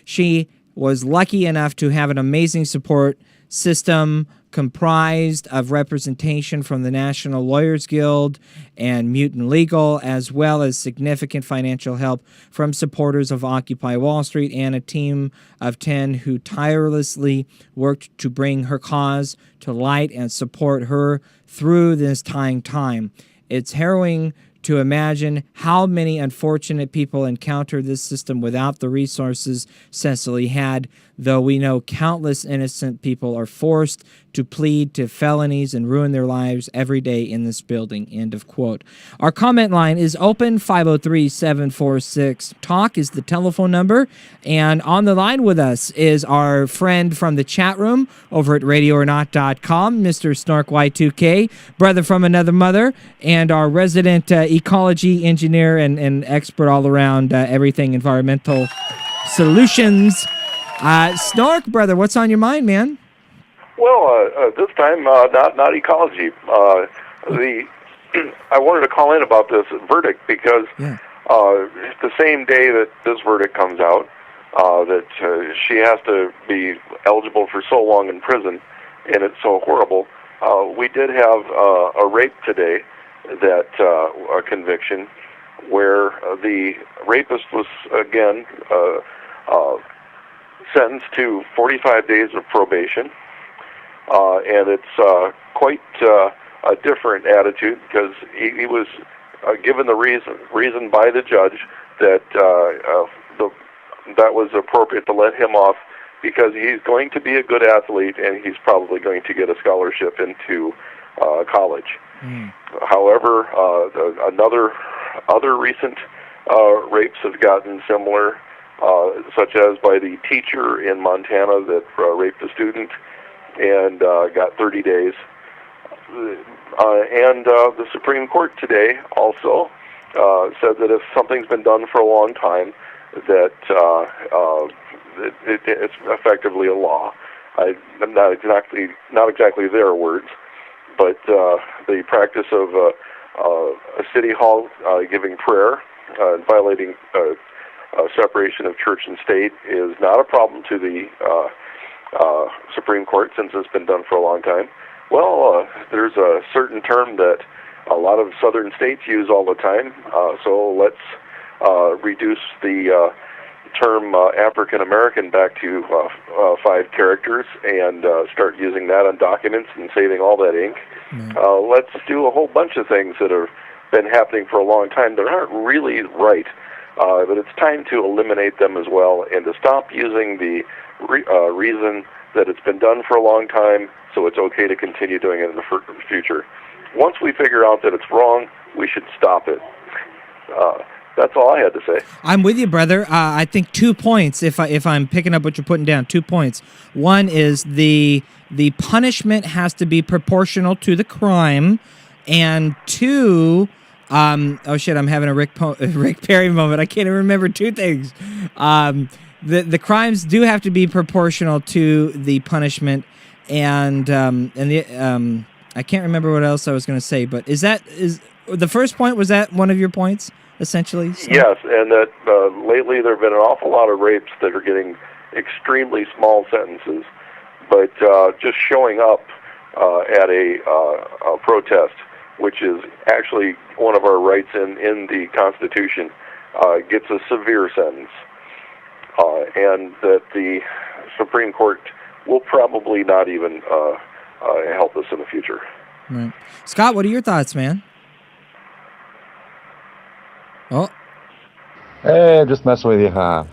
she was lucky enough to have an amazing support system comprised of representation from the National Lawyers Guild and Mutant Legal, as well as significant financial help from supporters of Occupy Wall Street and a team of 10 who tirelessly worked to bring her cause to light and support her through this trying time. It's harrowing to imagine how many unfortunate people encounter this system without the resources Cicely had, though we know countless innocent people are forced to plead to felonies and ruin their lives every day in this building," end of quote. Our comment line is open, 503-746-TALK is the telephone number, and on the line with us is our friend from the chat room over at radioornot.com, Mr. Snork Y2K, brother from another mother, and our resident ecology engineer and expert all around everything environmental solutions. Snork, brother, what's on your mind, man? Well, this time, not ecology. I wanted to call in about this verdict because the same day that this verdict comes out, that she has to be eligible for so long in prison, and it's so horrible. We did have a rape today, that a conviction where the rapist was again sentenced to 45 days of probation. And it's quite a different attitude because he was given the reason by the judge that that was appropriate to let him off because he's going to be a good athlete and he's probably going to get a scholarship into college. However, other recent rapes have gotten similar, such as by the teacher in Montana that raped a student and got 30 days. And the Supreme Court today also said that if something's been done for a long time, that it's effectively a law. Not exactly their words, but the practice of a city hall giving prayer, violating separation of church and state, is not a problem to the Supreme Court since it's been done for a long time. Well, there's a certain term that a lot of southern states use all the time, so let's reduce the term African American back to 5 characters and start using that on documents and saving all that ink. Let's do a whole bunch of things that have been happening for a long time that aren't really right, but it's time to eliminate them as well and to stop using the reason that it's been done for a long time, so it's okay to continue doing it in the future. Once we figure out that it's wrong, we should stop it. That's all I had to say. I'm with you, brother. I think 2 points, if I'm picking up what you're putting down, 2 points. One is the punishment has to be proportional to the crime, and 2, oh shit, I'm having a Rick Perry moment. I can't even remember 2 things. The crimes do have to be proportional to the punishment, and I can't remember what else I was going to say. But is the first point? Was that one of your points, essentially? So? Yes, and that lately there have been an awful lot of rapes that are getting extremely small sentences, but just showing up at a protest, which is actually one of our rights in the Constitution, gets a severe sentence, and that the Supreme Court will probably not even help us in the future. Right. Scott, what are your thoughts, man? Oh. Hey, I'm just messing with you, huh?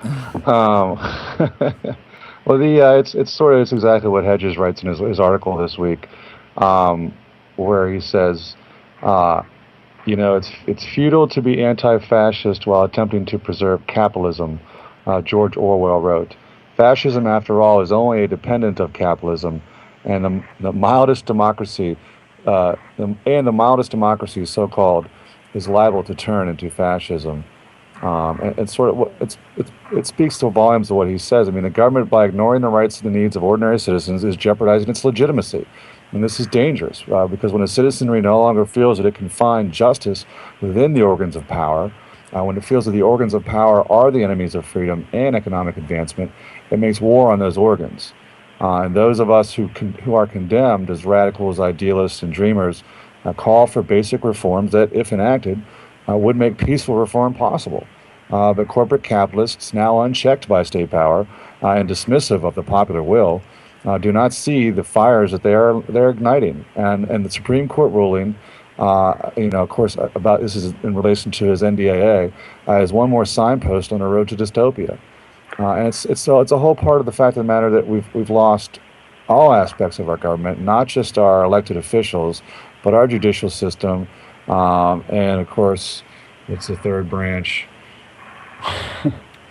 Well, it's exactly what Hedges writes in his article this week, where he says, it's futile to be anti-fascist while attempting to preserve capitalism. George Orwell wrote, "Fascism, after all, is only a dependent of capitalism, and the mildest democracy, so-called, is liable to turn into fascism." And sort of it speaks to volumes of what he says. I mean, the government, by ignoring the rights and the needs of ordinary citizens, is jeopardizing its legitimacy. And this is dangerous because when a citizenry no longer feels that it can find justice within the organs of power, when it feels that the organs of power are the enemies of freedom and economic advancement, it makes war on those organs. And those of us who are condemned as radicals, idealists, and dreamers call for basic reforms that, if enacted, would make peaceful reform possible. But corporate capitalists, now unchecked by state power and dismissive of the popular will, do not see the fires that they're igniting. And the Supreme Court ruling, of course, about this is in relation to his NDAA, is one more signpost on the road to dystopia. And it's a whole part of the fact of the matter that we've lost all aspects of our government, not just our elected officials, but our judicial system. And of course, it's the third branch.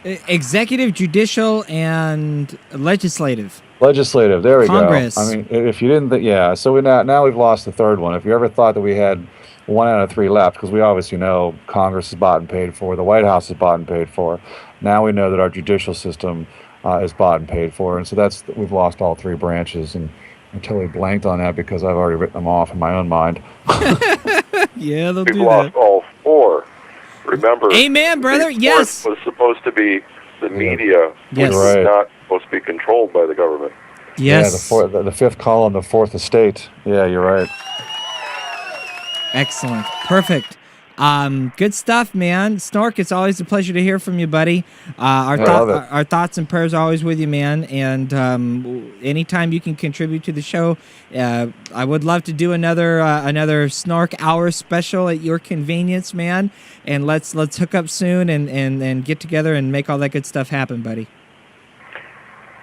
Executive, judicial, and legislative. Legislative, there we Congress. go. I mean, if you didn't, so now we've lost the third one. If you ever thought that we had 1 out of 3 left, because we obviously know Congress is bought and paid for, the White House is bought and paid for. Now we know that our judicial system is bought and paid for, and so we've lost all 3 branches. And I totally blanked on that because I've already written them off in my own mind. Yeah, they'll We've do lost that. all 4. Remember, Amen, brother. Yes. was supposed to be the media, Yes. which Right. was not supposed to be controlled by the government. Yes. Yeah, the fifth column, the fourth estate. Yeah, you're right. Excellent. Perfect. Good stuff, man. Snork, it's always a pleasure to hear from you, buddy. Our thoughts and prayers are always with you, man. And anytime you can contribute to the show, I would love to do another Snork Hour special at your convenience, man. And let's hook up soon and get together and make all that good stuff happen, buddy.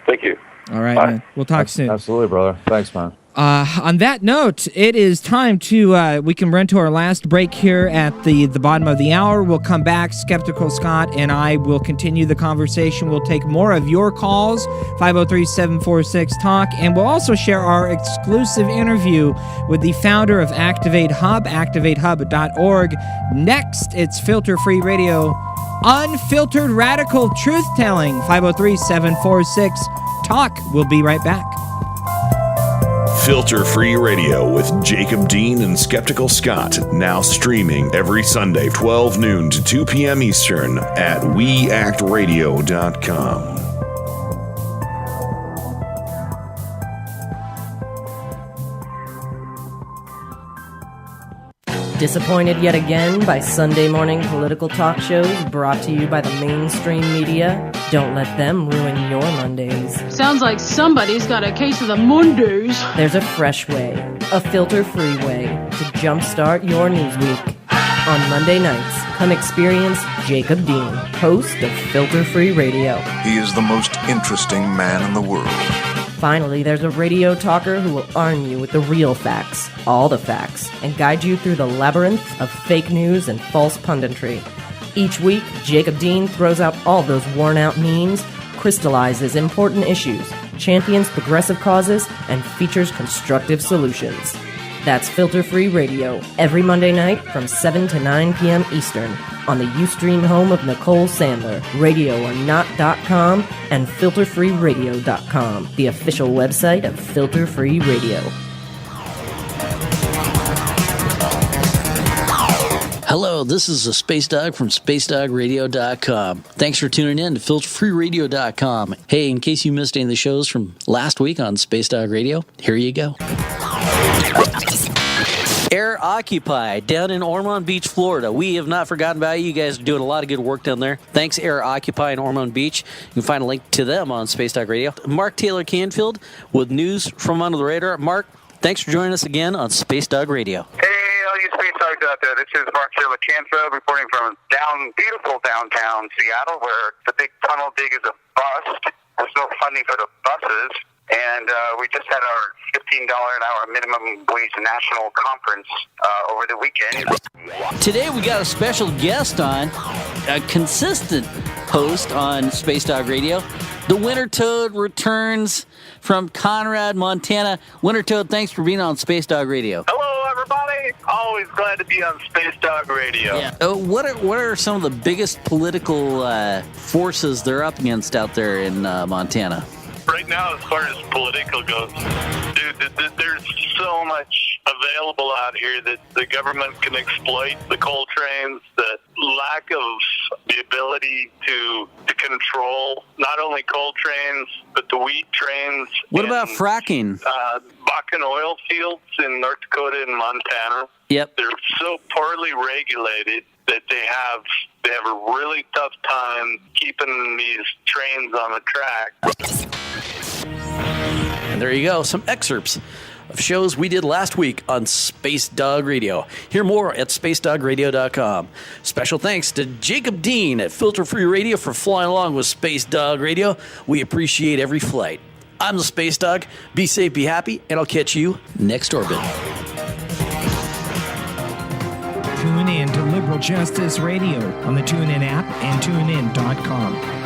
Thank you. All right, Bye. man. We'll talk soon. Absolutely, brother. Thanks, man. On that note, it is time to, we can run to our last break here at the bottom of the hour. We'll come back. Skeptical Scott and I will continue the conversation. We'll take more of your calls, 503-746-TALK, and we'll also share our exclusive interview with the founder of Activate Hub, activatehub.org. Next, it's Filter Free Radio, unfiltered radical truth-telling, 503-746-TALK. We'll be right back. Filter Free Radio with Jacob Dean and Skeptical Scott, now streaming every Sunday, 12 noon to 2 p.m. Eastern at weactradio.com. Disappointed yet again by Sunday morning political talk shows brought to you by the mainstream media? Don't let them ruin your Mondays. Sounds like somebody's got a case of the Mondays. There's a fresh way, a filter-free way to jumpstart your news week. On Monday nights, come experience Jacob Dean, host of Filter Free Radio. He is the most interesting man in the world. Finally, there's a radio talker who will arm you with the real facts, all the facts, and guide you through the labyrinth of fake news and false punditry. Each week, Jacob Dean throws out all those worn-out memes, crystallizes important issues, champions progressive causes, and features constructive solutions. That's Filter Free Radio, every Monday night from 7 to 9 p.m. Eastern on the Ustream home of Nicole Sandler, RadioOrNot.com, and FilterFreeRadio.com, the official website of Filter Free Radio. Hello, this is the Space Dog from SpaceDogRadio.com. Thanks for tuning in to FilterFreeRadio.com. Hey, in case you missed any of the shows from last week on Space Dog Radio, here you go. Air Occupy down in Ormond Beach, Florida. We have not forgotten about you. You guys are doing a lot of good work down there. Thanks, Air Occupy in Ormond Beach. You can find a link to them on Space Dog Radio. Mark Taylor Canfield with news from Under the Radar. Mark, thanks for joining us again on Space Dog Radio. Hey, all you space dogs out there. This is Mark Taylor Canfield reporting from beautiful downtown Seattle, where the big tunnel dig is a bust. There's no funding for the buses. And we just had our $15 an hour minimum wage national conference over the weekend. Today we got a special guest on, a consistent host on Space Dog Radio. The Winter Toad returns from Conrad, Montana. Winter Toad, thanks for being on Space Dog Radio. Hello, everybody. Always glad to be on Space Dog Radio. Yeah. What are some of the biggest political forces they're up against out there in Montana? Right now, as far as political goes, dude, there's so much available out here that the government can exploit. The coal trains, the lack of the ability to control not only coal trains, but the wheat trains. What about fracking? Bakken oil fields in North Dakota and Montana. Yep. They're so poorly regulated that they have a really tough time keeping these trains on the track. And there you go, some excerpts of shows we did last week on Space Dog Radio. Hear more at SpaceDogRadio.com. Special thanks to Jacob Dean at Filter Free Radio for flying along with Space Dog Radio. We appreciate every flight. I'm the Space Dog. Be safe, be happy, and I'll catch you next orbit. Tune in to Liberal Justice Radio on the TuneIn app and TuneIn.com.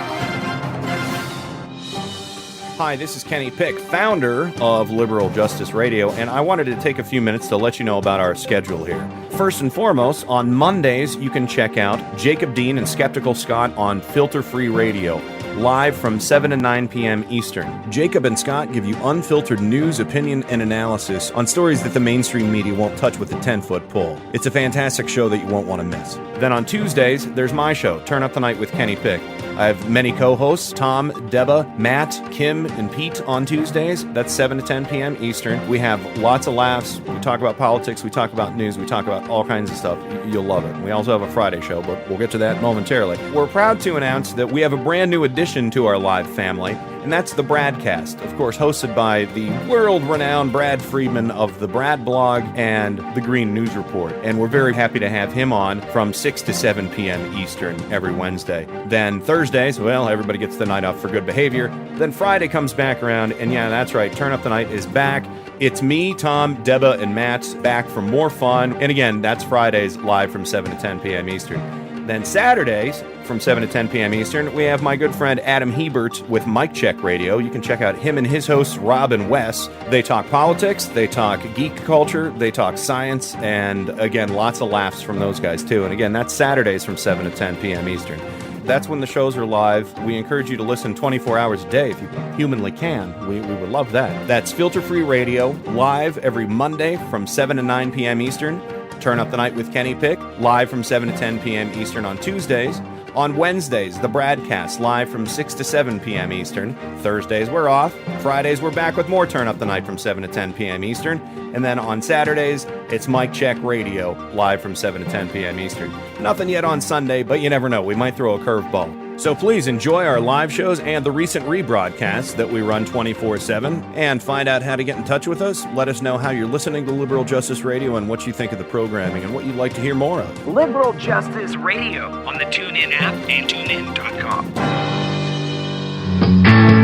Hi, this is Kenny Pick, founder of Liberal Justice Radio, and I wanted to take a few minutes to let you know about our schedule here. First and foremost, on Mondays, you can check out Jacob Dean and Skeptical Scott on Filter Free Radio, live from 7 to 9 p.m. Eastern. Jacob and Scott give you unfiltered news, opinion, and analysis on stories that the mainstream media won't touch with a 10-foot pole. It's a fantastic show that you won't want to miss. Then on Tuesdays, there's my show, Turn Up the Night with Kenny Pick. I have many co-hosts, Tom, Deba, Matt, Kim, and Pete on Tuesdays. That's 7 to 10 p.m. Eastern. We have lots of laughs. We talk about politics. We talk about news. We talk about all kinds of stuff. You'll love it. We also have a Friday show, but we'll get to that momentarily. We're proud to announce that we have a brand new addition to our live family, and that's the Bradcast, of course, hosted by the world-renowned Brad Friedman of the Brad Blog and the Green News Report. And we're very happy to have him on from 6 to 7 p.m. Eastern every Wednesday. Then Thursdays, well, everybody gets the night off for good behavior. Then Friday comes back around, and yeah, that's right, Turn Up the Night is back. It's me, Tom, Deba, and Matt back for more fun. And again, that's Fridays live from 7 to 10 p.m. Eastern. Then Saturdays, from 7 to 10 p.m. Eastern, we have my good friend Adam Hebert with Mic Check Radio. You can check out him and his hosts, Rob and Wes. They talk politics, they talk geek culture, they talk science, and again, lots of laughs from those guys too. And again, that's Saturdays from 7 to 10 p.m. Eastern. That's when the shows are live. We encourage you to listen 24 hours a day if you humanly can. We would love that. That's Filter Free Radio, live every Monday from 7 to 9 p.m. Eastern. Turn Up the Night with Kenny Pick, live from 7 to 10 p.m. Eastern on Tuesdays. On Wednesdays, the Bradcast, live from 6 to 7 p.m. Eastern. Thursdays, we're off. Fridays, we're back with more Turn Up the Night from 7 to 10 p.m. Eastern. And then on Saturdays, it's Mic Check Radio, live from 7 to 10 p.m. Eastern. Nothing yet on Sunday, but you never know. We might throw a curveball. So please enjoy our live shows and the recent rebroadcasts that we run 24/7. And find out how to get in touch with us. Let us know how you're listening to Liberal Justice Radio and what you think of the programming and what you'd like to hear more of. Liberal Justice Radio on the TuneIn app and TuneIn.com.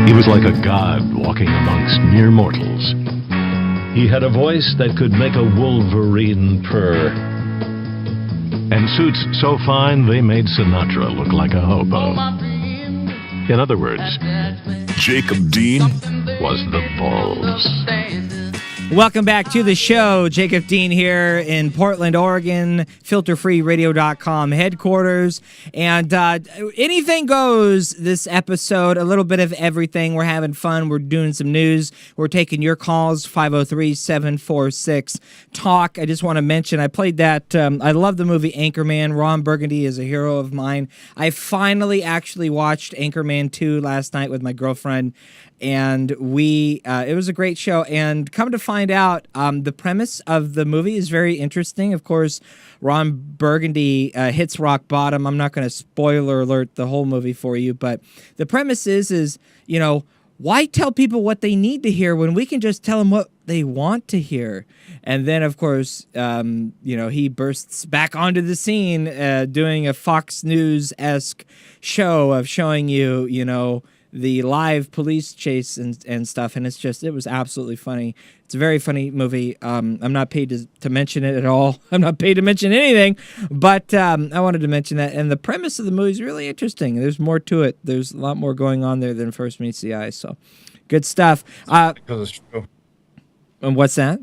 He was like a god walking amongst mere mortals. He had a voice that could make a wolverine purr. And suits so fine they made Sinatra look like a hobo. In other words, Jacob Dean was the balls. Welcome back to the show. Jacob Dean here in Portland, Oregon, filterfreeradio.com headquarters. And anything goes this episode, a little bit of everything. We're having fun. We're doing some news. We're taking your calls, 503-746-TALK. I just want to mention, I played that. I love the movie Anchorman. Ron Burgundy is a hero of mine. I finally actually watched Anchorman 2 last night with my girlfriend. And it was a great show. And come to find out, the premise of the movie is very interesting. Of course, Ron Burgundy hits rock bottom. I'm not going to spoiler alert the whole movie for you, but the premise is, why tell people what they need to hear when we can just tell them what they want to hear? And then, of course, he bursts back onto the scene doing a Fox News-esque show of showing you, the live police chase and stuff, and it was absolutely funny. It's a very funny movie. I'm not paid to mention it at all. I'm not paid to mention anything, but I wanted to mention that. And the premise of the movie is really interesting. There's more to it. There's a lot more going on there than first meets the eye, so good stuff. Because it's true. And what's that?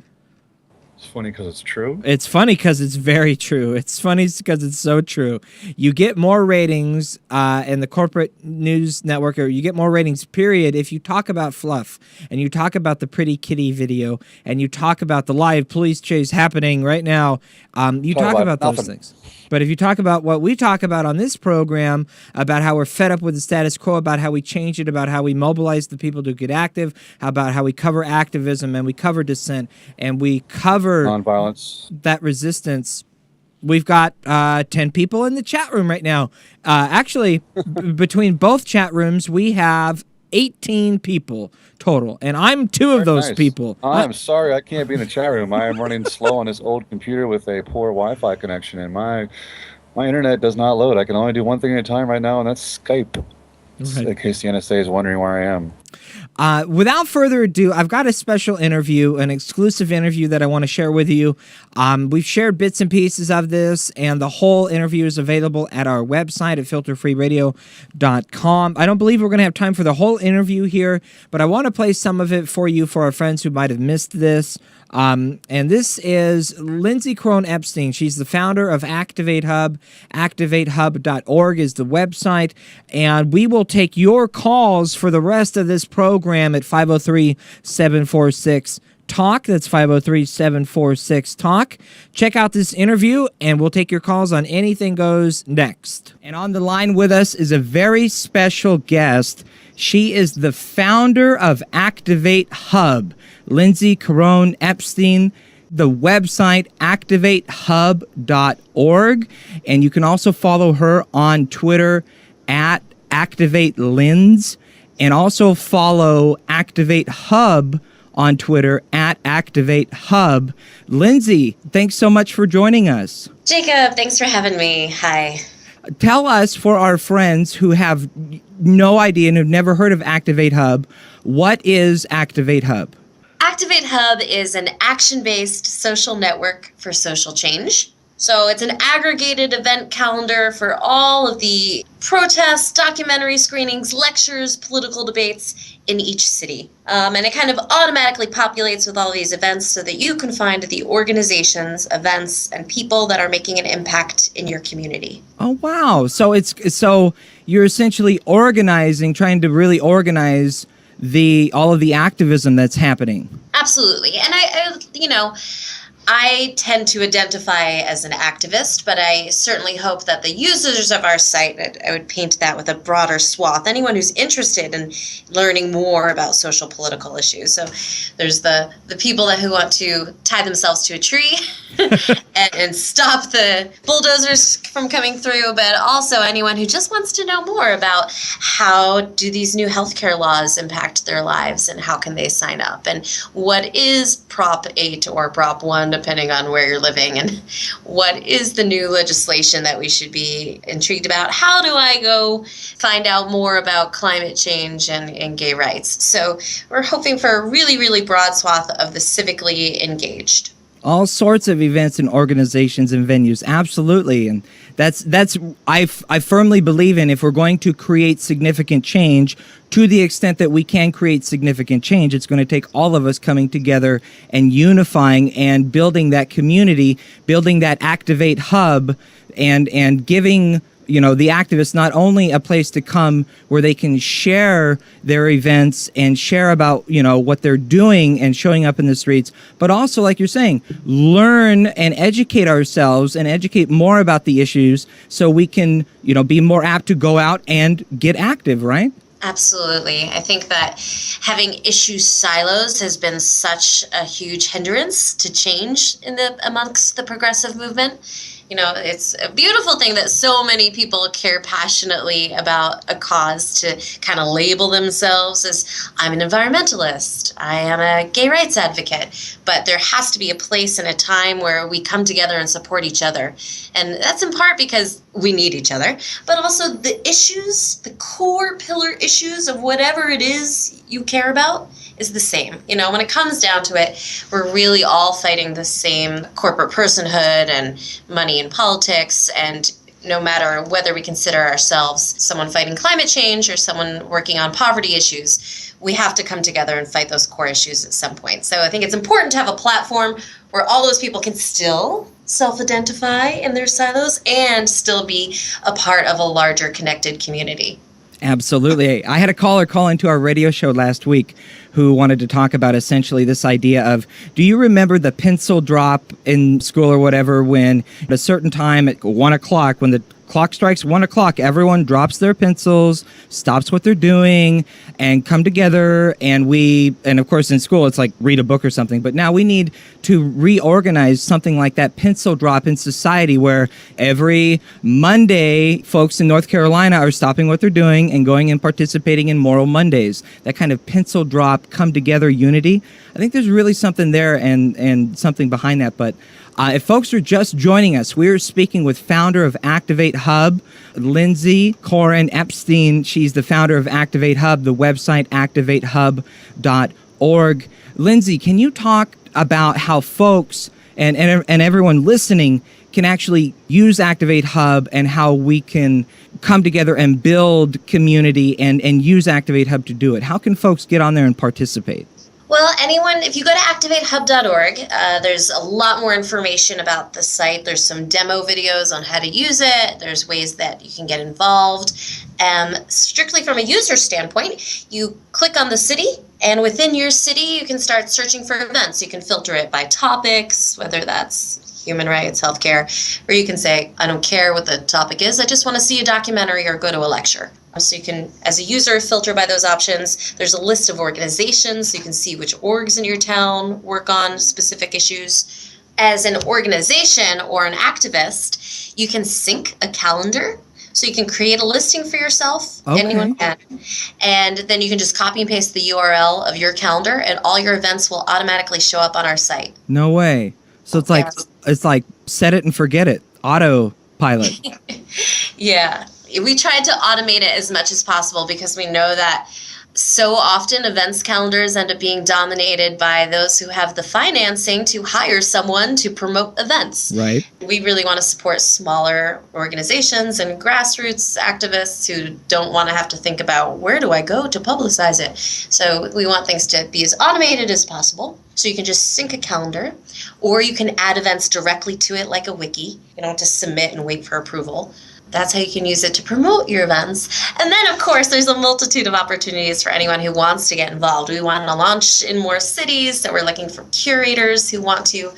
It's funny because it's true. It's funny because it's very true. It's funny because it's so true. You get more ratings in the corporate news network, or you get more ratings, period, if you talk about fluff, and you talk about the pretty kitty video, and you talk about the live police chase happening right now. You talk about those things. But if you talk about what we talk about on this program, about how we're fed up with the status quo, about how we change it, about how we mobilize the people to get active, about how we cover activism and we cover dissent and we cover nonviolence, that resistance, we've got 10 people in the chat room right now. Actually, between both chat rooms, we have 18 people total, and I'm two of those people. I'm sorry I can't be in the chat room. I am running slow on this old computer with a poor Wi-Fi connection, and my internet does not load. I can only do one thing at a time right now, and that's Skype. Right. In case the NSA is wondering where I am. Without further ado, I've got a special interview, an exclusive interview that I want to share with you. We've shared bits and pieces of this, and the whole interview is available at our website at filterfreeradio.com. I don't believe we're going to have time for the whole interview here, but I want to play some of it for you for our friends who might have missed this. And this is Lindsay Crone Epstein. She's the founder of Activate Hub. ActivateHub.org is the website. And we will take your calls for the rest of this program at 503-746-TALK. That's 503-746-TALK. Check out this interview, and we'll take your calls on Anything Goes next. And on the line with us is a very special guest. She is the founder of Activate Hub, Lindsay Crone Epstein. The website, activatehub.org. And you can also follow her on Twitter at ActivateLinz. And also follow Activate Hub on Twitter at Activate Hub. Lindsay, thanks so much for joining us. Jacob, thanks for having me. Hi. Tell us, for our friends who have no idea and have never heard of Activate Hub, what is Activate Hub? Activate Hub is an action-based social network for social change. So it's an aggregated event calendar for all of the protests, documentary screenings, lectures, political debates in each city. And it kind of automatically populates with all these events so that you can find the organizations, events, and people that are making an impact in your community. Oh, wow. So you're essentially organizing, trying to really organize all of the activism that's happening. Absolutely. And I tend to identify as an activist, but I certainly hope that the users of our site, I would paint that with a broader swath, anyone who's interested in learning more about social political issues. So there's the people who want to tie themselves to a tree and stop the bulldozers from coming through, but also anyone who just wants to know more about how do these new healthcare laws impact their lives and how can they sign up, and what is Prop 8 or Prop 1, depending on where you're living, and what is the new legislation that we should be intrigued about. How do I go find out more about climate change and gay rights? So we're hoping for a really, really broad swath of the civically engaged. All sorts of events and organizations and venues, absolutely, and that's I firmly believe in, if we're going to create significant change, to the extent that we can create significant change, it's going to take all of us coming together and unifying and building that community, building that Activate hub, and giving the activists not only a place to come where they can share their events and share about, what they're doing and showing up in the streets, but also, like you're saying, learn and educate ourselves and educate more about the issues so we can, be more apt to go out and get active, right? Absolutely. I think that having issue silos has been such a huge hindrance to change amongst the progressive movement. It's a beautiful thing that so many people care passionately about a cause, to kind of label themselves as, I'm an environmentalist, I am a gay rights advocate. But there has to be a place and a time where we come together and support each other. And that's in part because we need each other, but also the issues, the core pillar issues of whatever it is you care about is the same. When it comes down to it, we're really all fighting the same corporate personhood and money in politics. And no matter whether we consider ourselves someone fighting climate change or someone working on poverty issues, we have to come together and fight those core issues at some point. So I think it's important to have a platform where all those people can still self-identify in their silos and still be a part of a larger connected community. Absolutely. I had a caller call into our radio show last week who wanted to talk about essentially this idea of, do you remember the pencil drop in school or whatever, when at a certain time at 1 o'clock, when the clock strikes 1 o'clock, everyone drops their pencils, stops what they're doing, and come together. And of course in school it's like read a book or something, but now we need to reorganize something like that pencil drop in society, where every Monday folks in North Carolina are stopping what they're doing and going and participating in Moral Mondays. That kind of pencil drop, come together unity. I think there's really something there and something behind that. But if folks are just joining us, we're speaking with founder of Activate Hub, Lindsay Corin Epstein. She's the founder of Activate Hub, the website activatehub.org. Lindsay, can you talk about how folks and everyone listening can actually use Activate Hub, and how we can come together and build community and use Activate Hub to do it? How can folks get on there and participate? Well, if you go to activatehub.org, there's a lot more information about the site. There's some demo videos on how to use it. There's ways that you can get involved. Strictly from a user standpoint, you click on the city, and within your city, you can start searching for events. You can filter it by topics, whether that's human rights, healthcare, or you can say, I don't care what the topic is, I just want to see a documentary or go to a lecture. So you can, as a user, filter by those options. There's a list of organizations, so you can see which orgs in your town work on specific issues. As an organization or an activist, you can sync a calendar. So you can create a listing for yourself, anyone can, and then you can just copy and paste the URL of your calendar, and all your events will automatically show up on our site. No way. So it's like set it and forget it, autopilot. Yeah. We tried to automate it as much as possible because we know that so often events calendars end up being dominated by those who have the financing to hire someone to promote events. Right. We really want to support smaller organizations and grassroots activists who don't want to have to think about, where do I go to publicize it? So we want things to be as automated as possible. So you can just sync a calendar, or you can add events directly to it like a wiki. You don't have to submit and wait for approval. That's how you can use it to promote your events. And then, of course, there's a multitude of opportunities for anyone who wants to get involved. We want to launch in more cities, so we're looking for curators who want to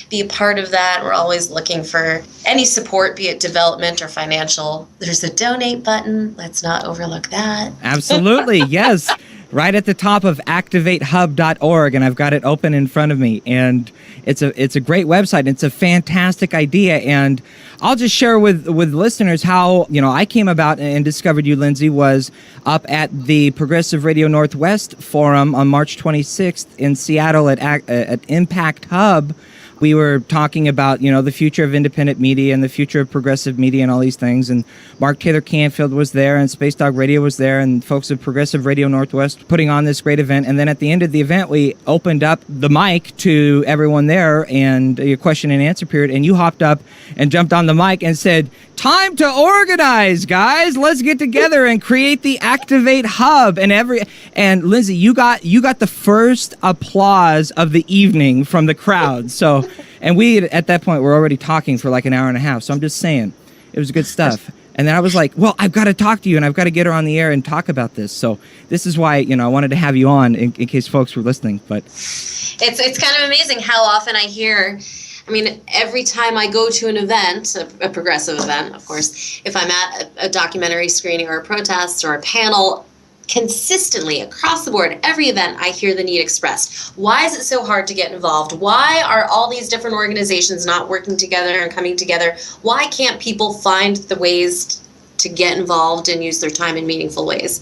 be a part of that. We're always looking for any support, be it development or financial. There's a donate button. Let's not overlook that. Absolutely, yes. Right at the top of activatehub.org, and I've got it open in front of me. And it's a great website. It's a fantastic idea, and I'll just share with listeners how I came about and discovered you, Lindsay, was up at the Progressive Radio Northwest Forum on March 26th in Seattle at Impact Hub. We were talking about, the future of independent media and the future of progressive media and all these things. And Mark Taylor Canfield was there, and Space Dog Radio was there, and folks of Progressive Radio Northwest putting on this great event. And then at the end of the event, we opened up the mic to everyone there and a question and answer period. And you hopped up and jumped on the mic and said, "Time to organize, guys. Let's get together and create the Activate Hub." And Lindsay, you got the first applause of the evening from the crowd. So, and we at that point were already talking for like an hour and a half. So I'm just saying, it was good stuff. And then I was like, well, I've got to talk to you, and I've got to get her on the air and talk about this. So this is why, I wanted to have you on in case folks were listening. But it's kind of amazing how often I hear. I mean, every time I go to an event, a progressive event, of course, if I'm at a documentary screening or a protest or a panel, consistently across the board, every event, I hear the need expressed. Why is it so hard to get involved? Why are all these different organizations not working together and coming together? Why can't people find the ways to get involved and use their time in meaningful ways?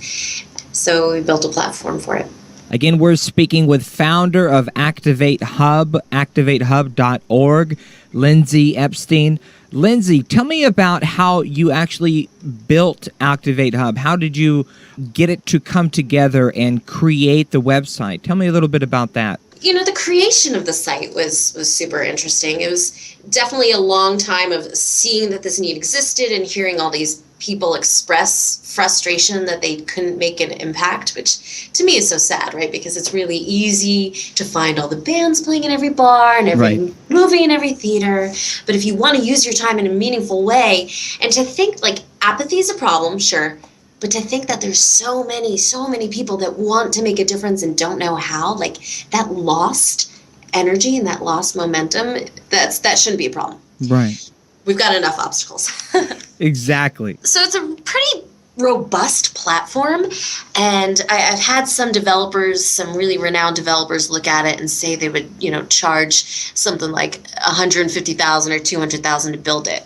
So we built a platform for it. Again, we're speaking with founder of Activate Hub, activatehub.org, Lindsay Epstein. Lindsay, tell me about how you actually built Activate Hub. How did you get it to come together and create the website? Tell me a little bit about that. The creation of the site was super interesting. It was definitely a long time of seeing that this need existed and hearing all these people express frustration that they couldn't make an impact, which to me is so sad, right? Because it's really easy to find all the bands playing in every bar and every movie and every theater. But if you want to use your time in a meaningful way, and to think like apathy is a problem, sure, but to think that there's so many people that want to make a difference and don't know how, like that lost energy and that lost momentum, that shouldn't be a problem. Right. We've got enough obstacles. Exactly. So it's a pretty robust platform, and I've had some developers, some really renowned developers, look at it and say they would, charge something like $150,000 or $200,000 to build it,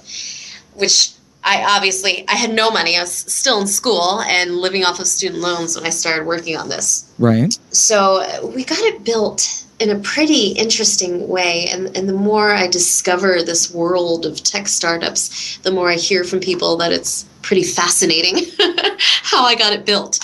which I had no money. I was still in school and living off of student loans when I started working on this. Right. So we got it built in a pretty interesting way. And the more I discover this world of tech startups, the more I hear from people that it's pretty fascinating how I got it built.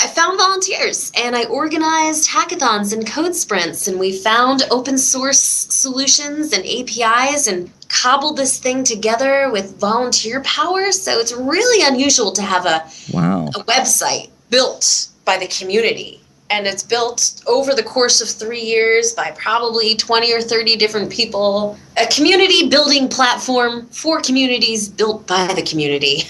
I found volunteers and I organized hackathons and code sprints, and we found open source solutions and APIs and cobbled this thing together with volunteer power. So it's really unusual to have a website built by the community. And it's built over the course of 3 years by probably 20 or 30 different people. A community building platform for communities built by the community.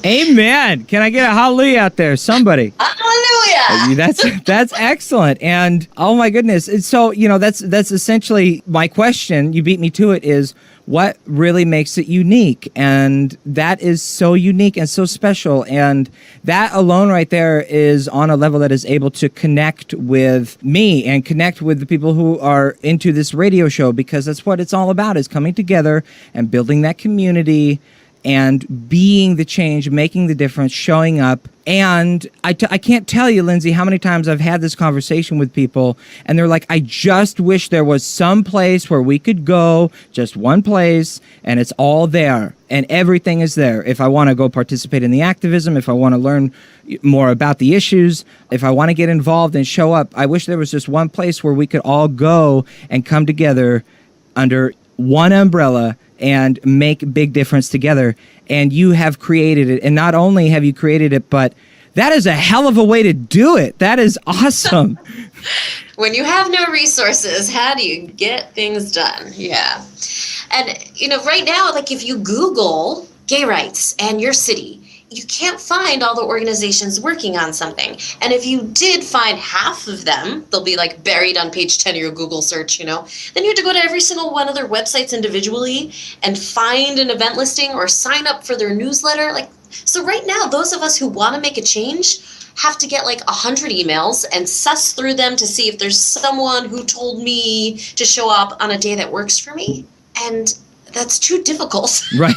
Amen. Can I get a hallelujah out there? Somebody. Hallelujah. That's excellent. And oh my goodness. And so, that's essentially my question. You beat me to it is, what really makes it unique? And that is so unique and so special. And that alone right there is on a level that is able to connect with me and connect with the people who are into this radio show, because that's what it's all about, is coming together and building that community and being the change, making the difference, showing up. And I can't tell you, Lindsay, how many times I've had this conversation with people and they're like, I just wish there was some place where we could go, just one place, and it's all there and everything is there. If I want to go participate in the activism, if I want to learn more about the issues, if I want to get involved and show up, I wish there was just one place where we could all go and come together under one umbrella and make a big difference together. And you have created it. And not only have you created it, but that is a hell of a way to do it. That is awesome. When you have no resources, how do you get things done? Yeah. And, right now, like if you Google gay rights and your city, you can't find all the organizations working on something. And if you did find half of them, they'll be like buried on page 10 of your Google search, then you have to go to every single one of their websites individually and find an event listing or sign up for their newsletter. So right now, those of us who want to make a change have to get 100 emails and suss through them to see if there's someone who told me to show up on a day that works for me. And that's too difficult. Right.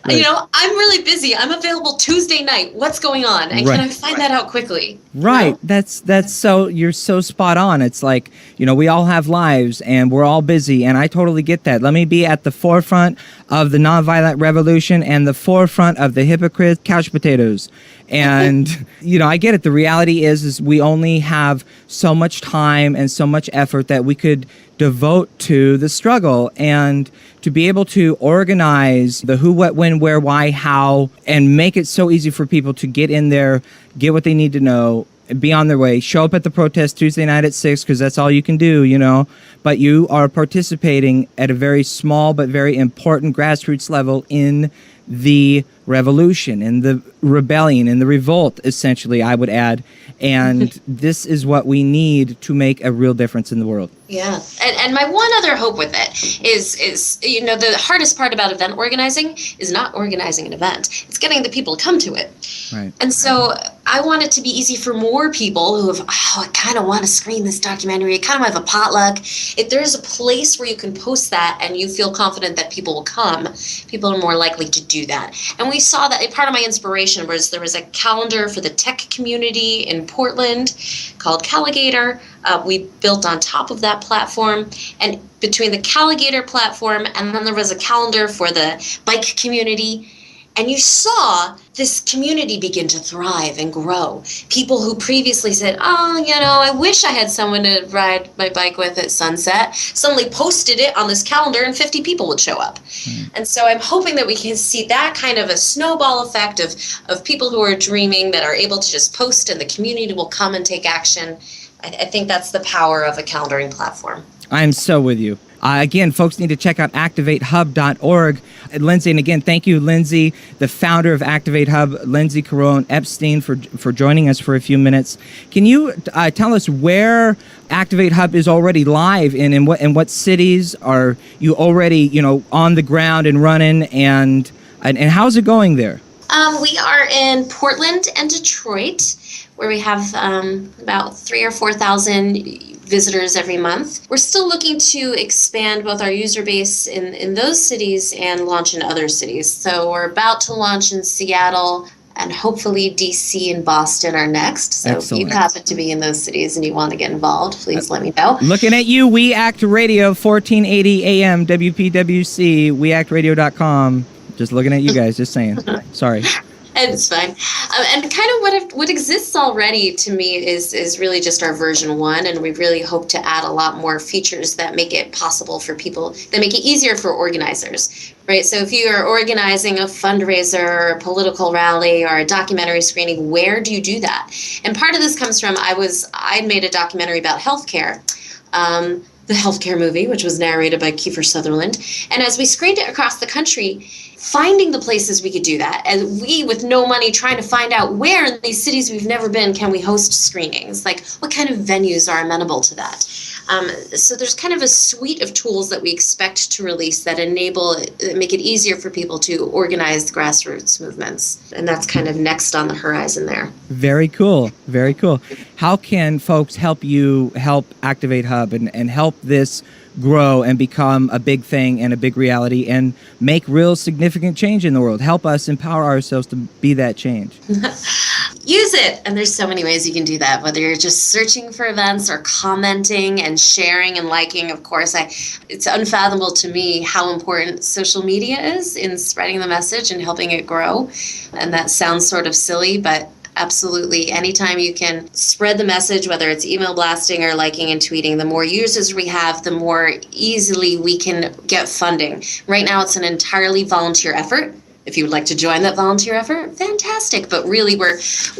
You know, I'm really busy. I'm available Tuesday night. What's going on? And Right. can I find that out quickly? Right. That's so, you're so spot on. It's like, you know, we all have lives and we're all busy, and I totally get that. Let me be at the forefront of the nonviolent revolution and the forefront of the hypocrite couch potatoes. And, you know, I get it. The reality is we only have so much time and so much effort that we could devote to the struggle, and to be able to organize the who, what, when, where, why, how, and make it so easy for people to get in there, get what they need to know, be on their way, show up at the protest Tuesday night at 6, because that's all you can do, you know. But you are participating at a very small but very important grassroots level in the revolution, in the rebellion, in the revolt, essentially, I would add. And this is what we need to make a real difference in the world. Yeah. And my one other hope with it is, you know, the hardest part about event organizing is not organizing an event. It's getting the people to come to it. Right. And so I want it to be easy for more people who have, I kind of want to screen this documentary. I kind of have a potluck. If there's a place where you can post that and you feel confident that people will come, people are more likely to do that. And we saw that part of my inspiration was there was a calendar for the tech community in Portland called Calligator. We built on top of that platform, and between the Calligator platform and then there was a calendar for the bike community. And you saw this community begin to thrive and grow. People who previously said, oh, you know, I wish I had someone to ride my bike with at sunset, suddenly posted it on this calendar and 50 people would show up. And so I'm hoping that we can see that kind of a snowball effect of people who are dreaming that are able to just post and the community will come and take action. I think that's the power of a calendaring platform. I'm so with you. Again, folks need to check out activatehub.org. Lindsay, and again, thank you, Lindsay, the founder of Activate Hub, Lindsay Carone Epstein, for joining us for a few minutes. Can you tell us where Activate Hub is already live in what cities are you already, you know, on the ground and running, and how's it going there? We are in Portland and Detroit, where we have about 3,000 or 4,000 visitors every month. We're still looking to expand both our user base in those cities and launch in other cities. So we're about to launch in Seattle, and hopefully DC and Boston are next. So Excellent. If you happen to be in those cities and you want to get involved, please let me know. Looking at you, We Act Radio, 1480 AM, WPWC, weactradio.com. Just looking at you guys, just saying. Sorry. It's fine. And kind of what exists already to me is really just our version 1, and we really hope to add a lot more features that make it possible for people, that make it easier for organizers, right? So if you are organizing a fundraiser or a political rally or a documentary screening, where do you do that? And part of this comes from, I made a documentary about healthcare, the healthcare movie, which was narrated by Kiefer Sutherland. And as we screened it across the country, finding the places we could do that, and we, with no money, trying to find out where in these cities we've never been can we host screenings, like what kind of venues are amenable to that. So there's kind of a suite of tools that we expect to release that make it easier for people to organize grassroots movements, and that's kind of next on the horizon there. Very cool. Very cool. How can folks help you help Activate Hub and help this grow and become a big thing and a big reality and make real significant change in the world? Help us empower ourselves to be that change. Use it. And there's so many ways you can do that, whether you're just searching for events or commenting and sharing and liking. Of course, it's unfathomable to me how important social media is in spreading the message and helping it grow. And that sounds sort of silly, but absolutely. Anytime you can spread the message, whether it's email blasting or liking and tweeting, the more users we have, the more easily we can get funding. Right now, it's an entirely volunteer effort. If you would like to join that volunteer effort, fantastic. But really,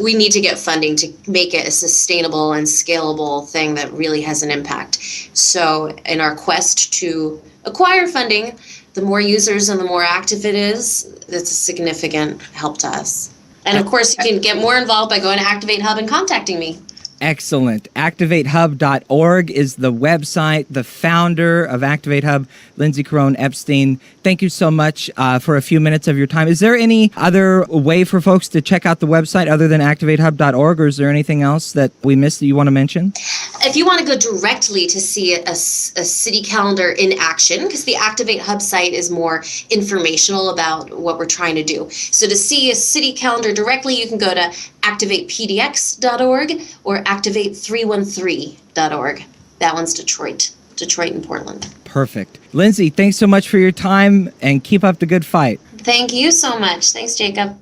we need to get funding to make it a sustainable and scalable thing that really has an impact. So in our quest to acquire funding, the more users and the more active it is, that's a significant help to us. And of course, you can get more involved by going to Activate Hub and contacting me. Excellent. ActivateHub.org is the website. The founder of Activate Hub, Lindsay Carone Epstein. Thank you so much for a few minutes of your time. Is there any other way for folks to check out the website other than ActivateHub.org, or is there anything else that we missed that you want to mention? If you want to go directly to see a city calendar in action, because the Activate Hub site is more informational about what we're trying to do. So to see a city calendar directly, you can go to activatepdx.org or activate313.org. That one's Detroit and Portland. Perfect. Lindsay, thanks so much for your time, and keep up the good fight. Thank you so much. Thanks, Jacob.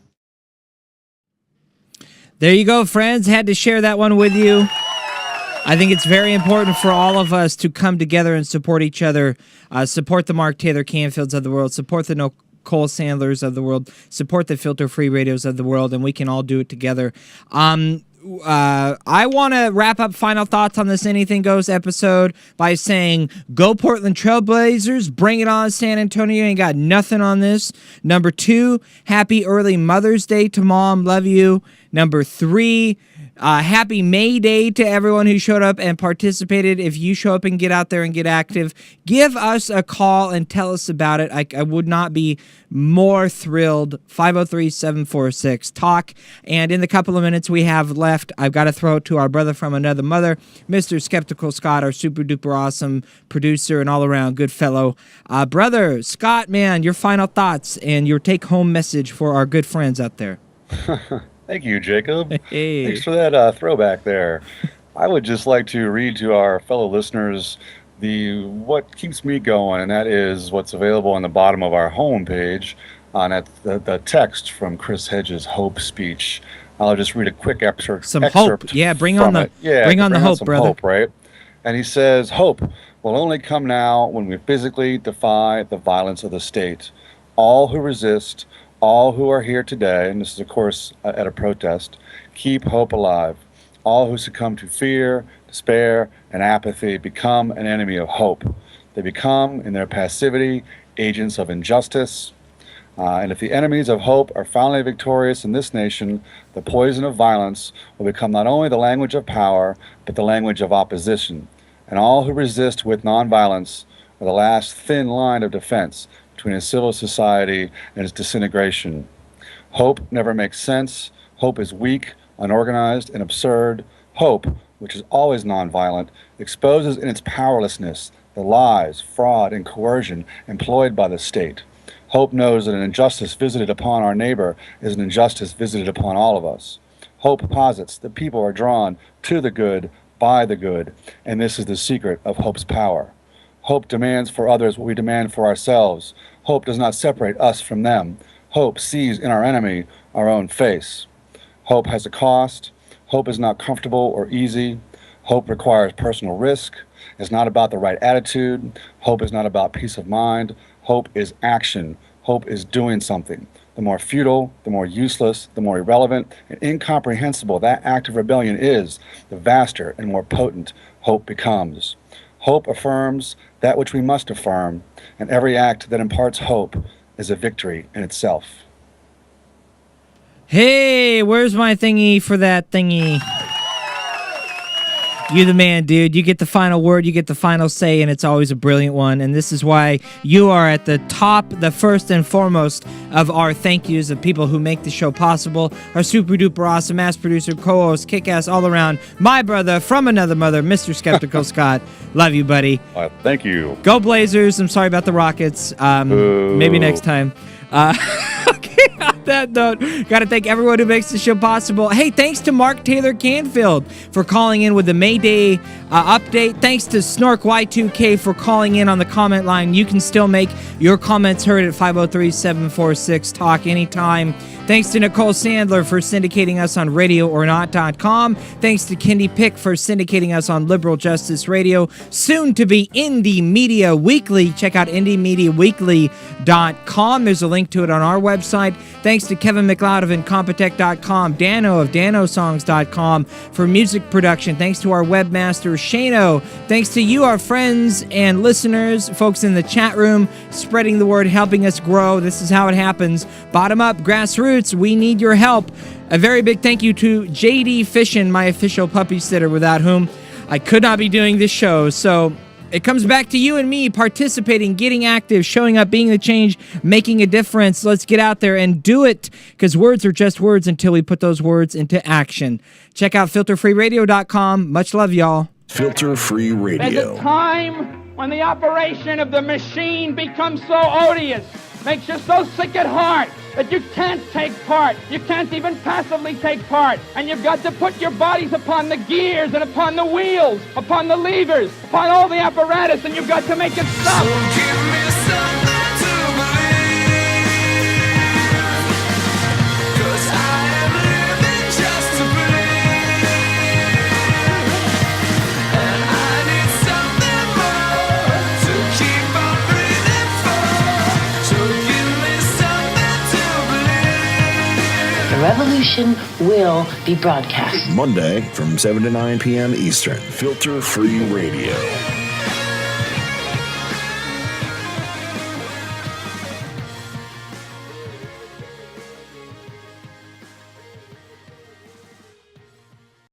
There you go, friends. Had to share that one with you. I think it's very important for all of us to come together and support each other, support the Mark Taylor Canfields of the world, support the Nicole Sandlers of the world, support the filter-free radios of the world, and we can all do it together. I want to wrap up final thoughts on this Anything Goes episode by saying, go Portland Trailblazers, bring it on San Antonio, ain't got nothing on this. Number 2, happy early Mother's Day to Mom, love you. Number 3, happy May Day to everyone who showed up and participated. If you show up and get out there and get active, give us a call and tell us about it. I would not be more thrilled. 503-746-TALK. And in the couple of minutes we have left, I've got to throw it to our brother from another mother, Mr. Skeptical Scott, our super duper awesome producer and all around good fellow. Brother Scott, man, your final thoughts and your take home message for our good friends out there. Thank you, Jacob. Hey. Thanks for that throwback there. I would just like to read to our fellow listeners what keeps me going, and that is what's available on the bottom of our homepage on the text from Chris Hedges' Hope speech. I'll just read a quick excerpt. Some hope. Yeah, bring on the hope, brother. Hope, right? And he says, hope will only come now when we physically defy the violence of the state. All who resist, all who are here today, and this is, of course, at a protest, keep hope alive. All who succumb to fear, despair, and apathy become an enemy of hope. They become, in their passivity, agents of injustice. And if the enemies of hope are finally victorious in this nation, the poison of violence will become not only the language of power, but the language of opposition. And all who resist with nonviolence are the last thin line of defense between a civil society and its disintegration. Hope never makes sense. Hope is weak, unorganized, and absurd. Hope, which is always nonviolent, exposes in its powerlessness the lies, fraud, and coercion employed by the state. Hope knows that an injustice visited upon our neighbor is an injustice visited upon all of us. Hope posits that people are drawn to the good by the good, and this is the secret of hope's power. Hope demands for others what we demand for ourselves. Hope does not separate us from them. Hope sees in our enemy our own face. Hope has a cost. Hope is not comfortable or easy. Hope requires personal risk. It's not about the right attitude. Hope is not about peace of mind. Hope is action. Hope is doing something. The more futile, the more useless, the more irrelevant and incomprehensible that act of rebellion is, the vaster and more potent hope becomes. Hope affirms that which we must affirm, and every act that imparts hope is a victory in itself. Hey, where's my thingy for that thingy? You the man, dude. You get the final word, you get the final say, and it's always a brilliant one. And this is why you are at the top, the first and foremost of our thank yous of people who make the show possible. Our super duper awesome ass producer, co-host, kick-ass all around, my brother from another mother, Mr. Skeptical Scott. Love you, buddy. Thank you. Go Blazers. I'm sorry about the Rockets. Maybe next time. Okay, on that note, got to thank everyone who makes the show possible. Hey, thanks to Mark Taylor Canfield for calling in with the May Day update. Thanks to Snork Y2K for calling in on the comment line. You can still make your comments heard at 503-746-TALK anytime. Thanks to Nicole Sandler for syndicating us on RadioOrNot.com. Thanks to Kendi Pick for syndicating us on Liberal Justice Radio, soon to be Indie Media Weekly. Check out IndieMediaWeekly.com. There's a link to it on our website. Thanks Thanks to Kevin McLeod of Incompetech.com, Dano of DanoSongs.com for music production. Thanks to our webmaster, Shano. Thanks to you, our friends and listeners, folks in the chat room, spreading the word, helping us grow. This is how it happens. Bottom up, grassroots, we need your help. A very big thank you to JD Fishin, my official puppy sitter, without whom I could not be doing this show. So it comes back to you and me participating, getting active, showing up, being the change, making a difference. Let's get out there and do it, because words are just words until we put those words into action. Check out filterfreeradio.com. Much love, y'all. Filter Free Radio. There's a time when the operation of the machine becomes so odious, makes you so sick at heart that you can't take part. You can't even passively take part. And you've got to put your bodies upon the gears and upon the wheels, upon the levers, upon all the apparatus, and you've got to make it stop. So give me something to believe, 'cause I am living just to believe. And I need something more to keep on breathing for. So give me something to believe. The revolution will be broadcast Monday from 7 to 9 p.m. Eastern. Filter Free Radio.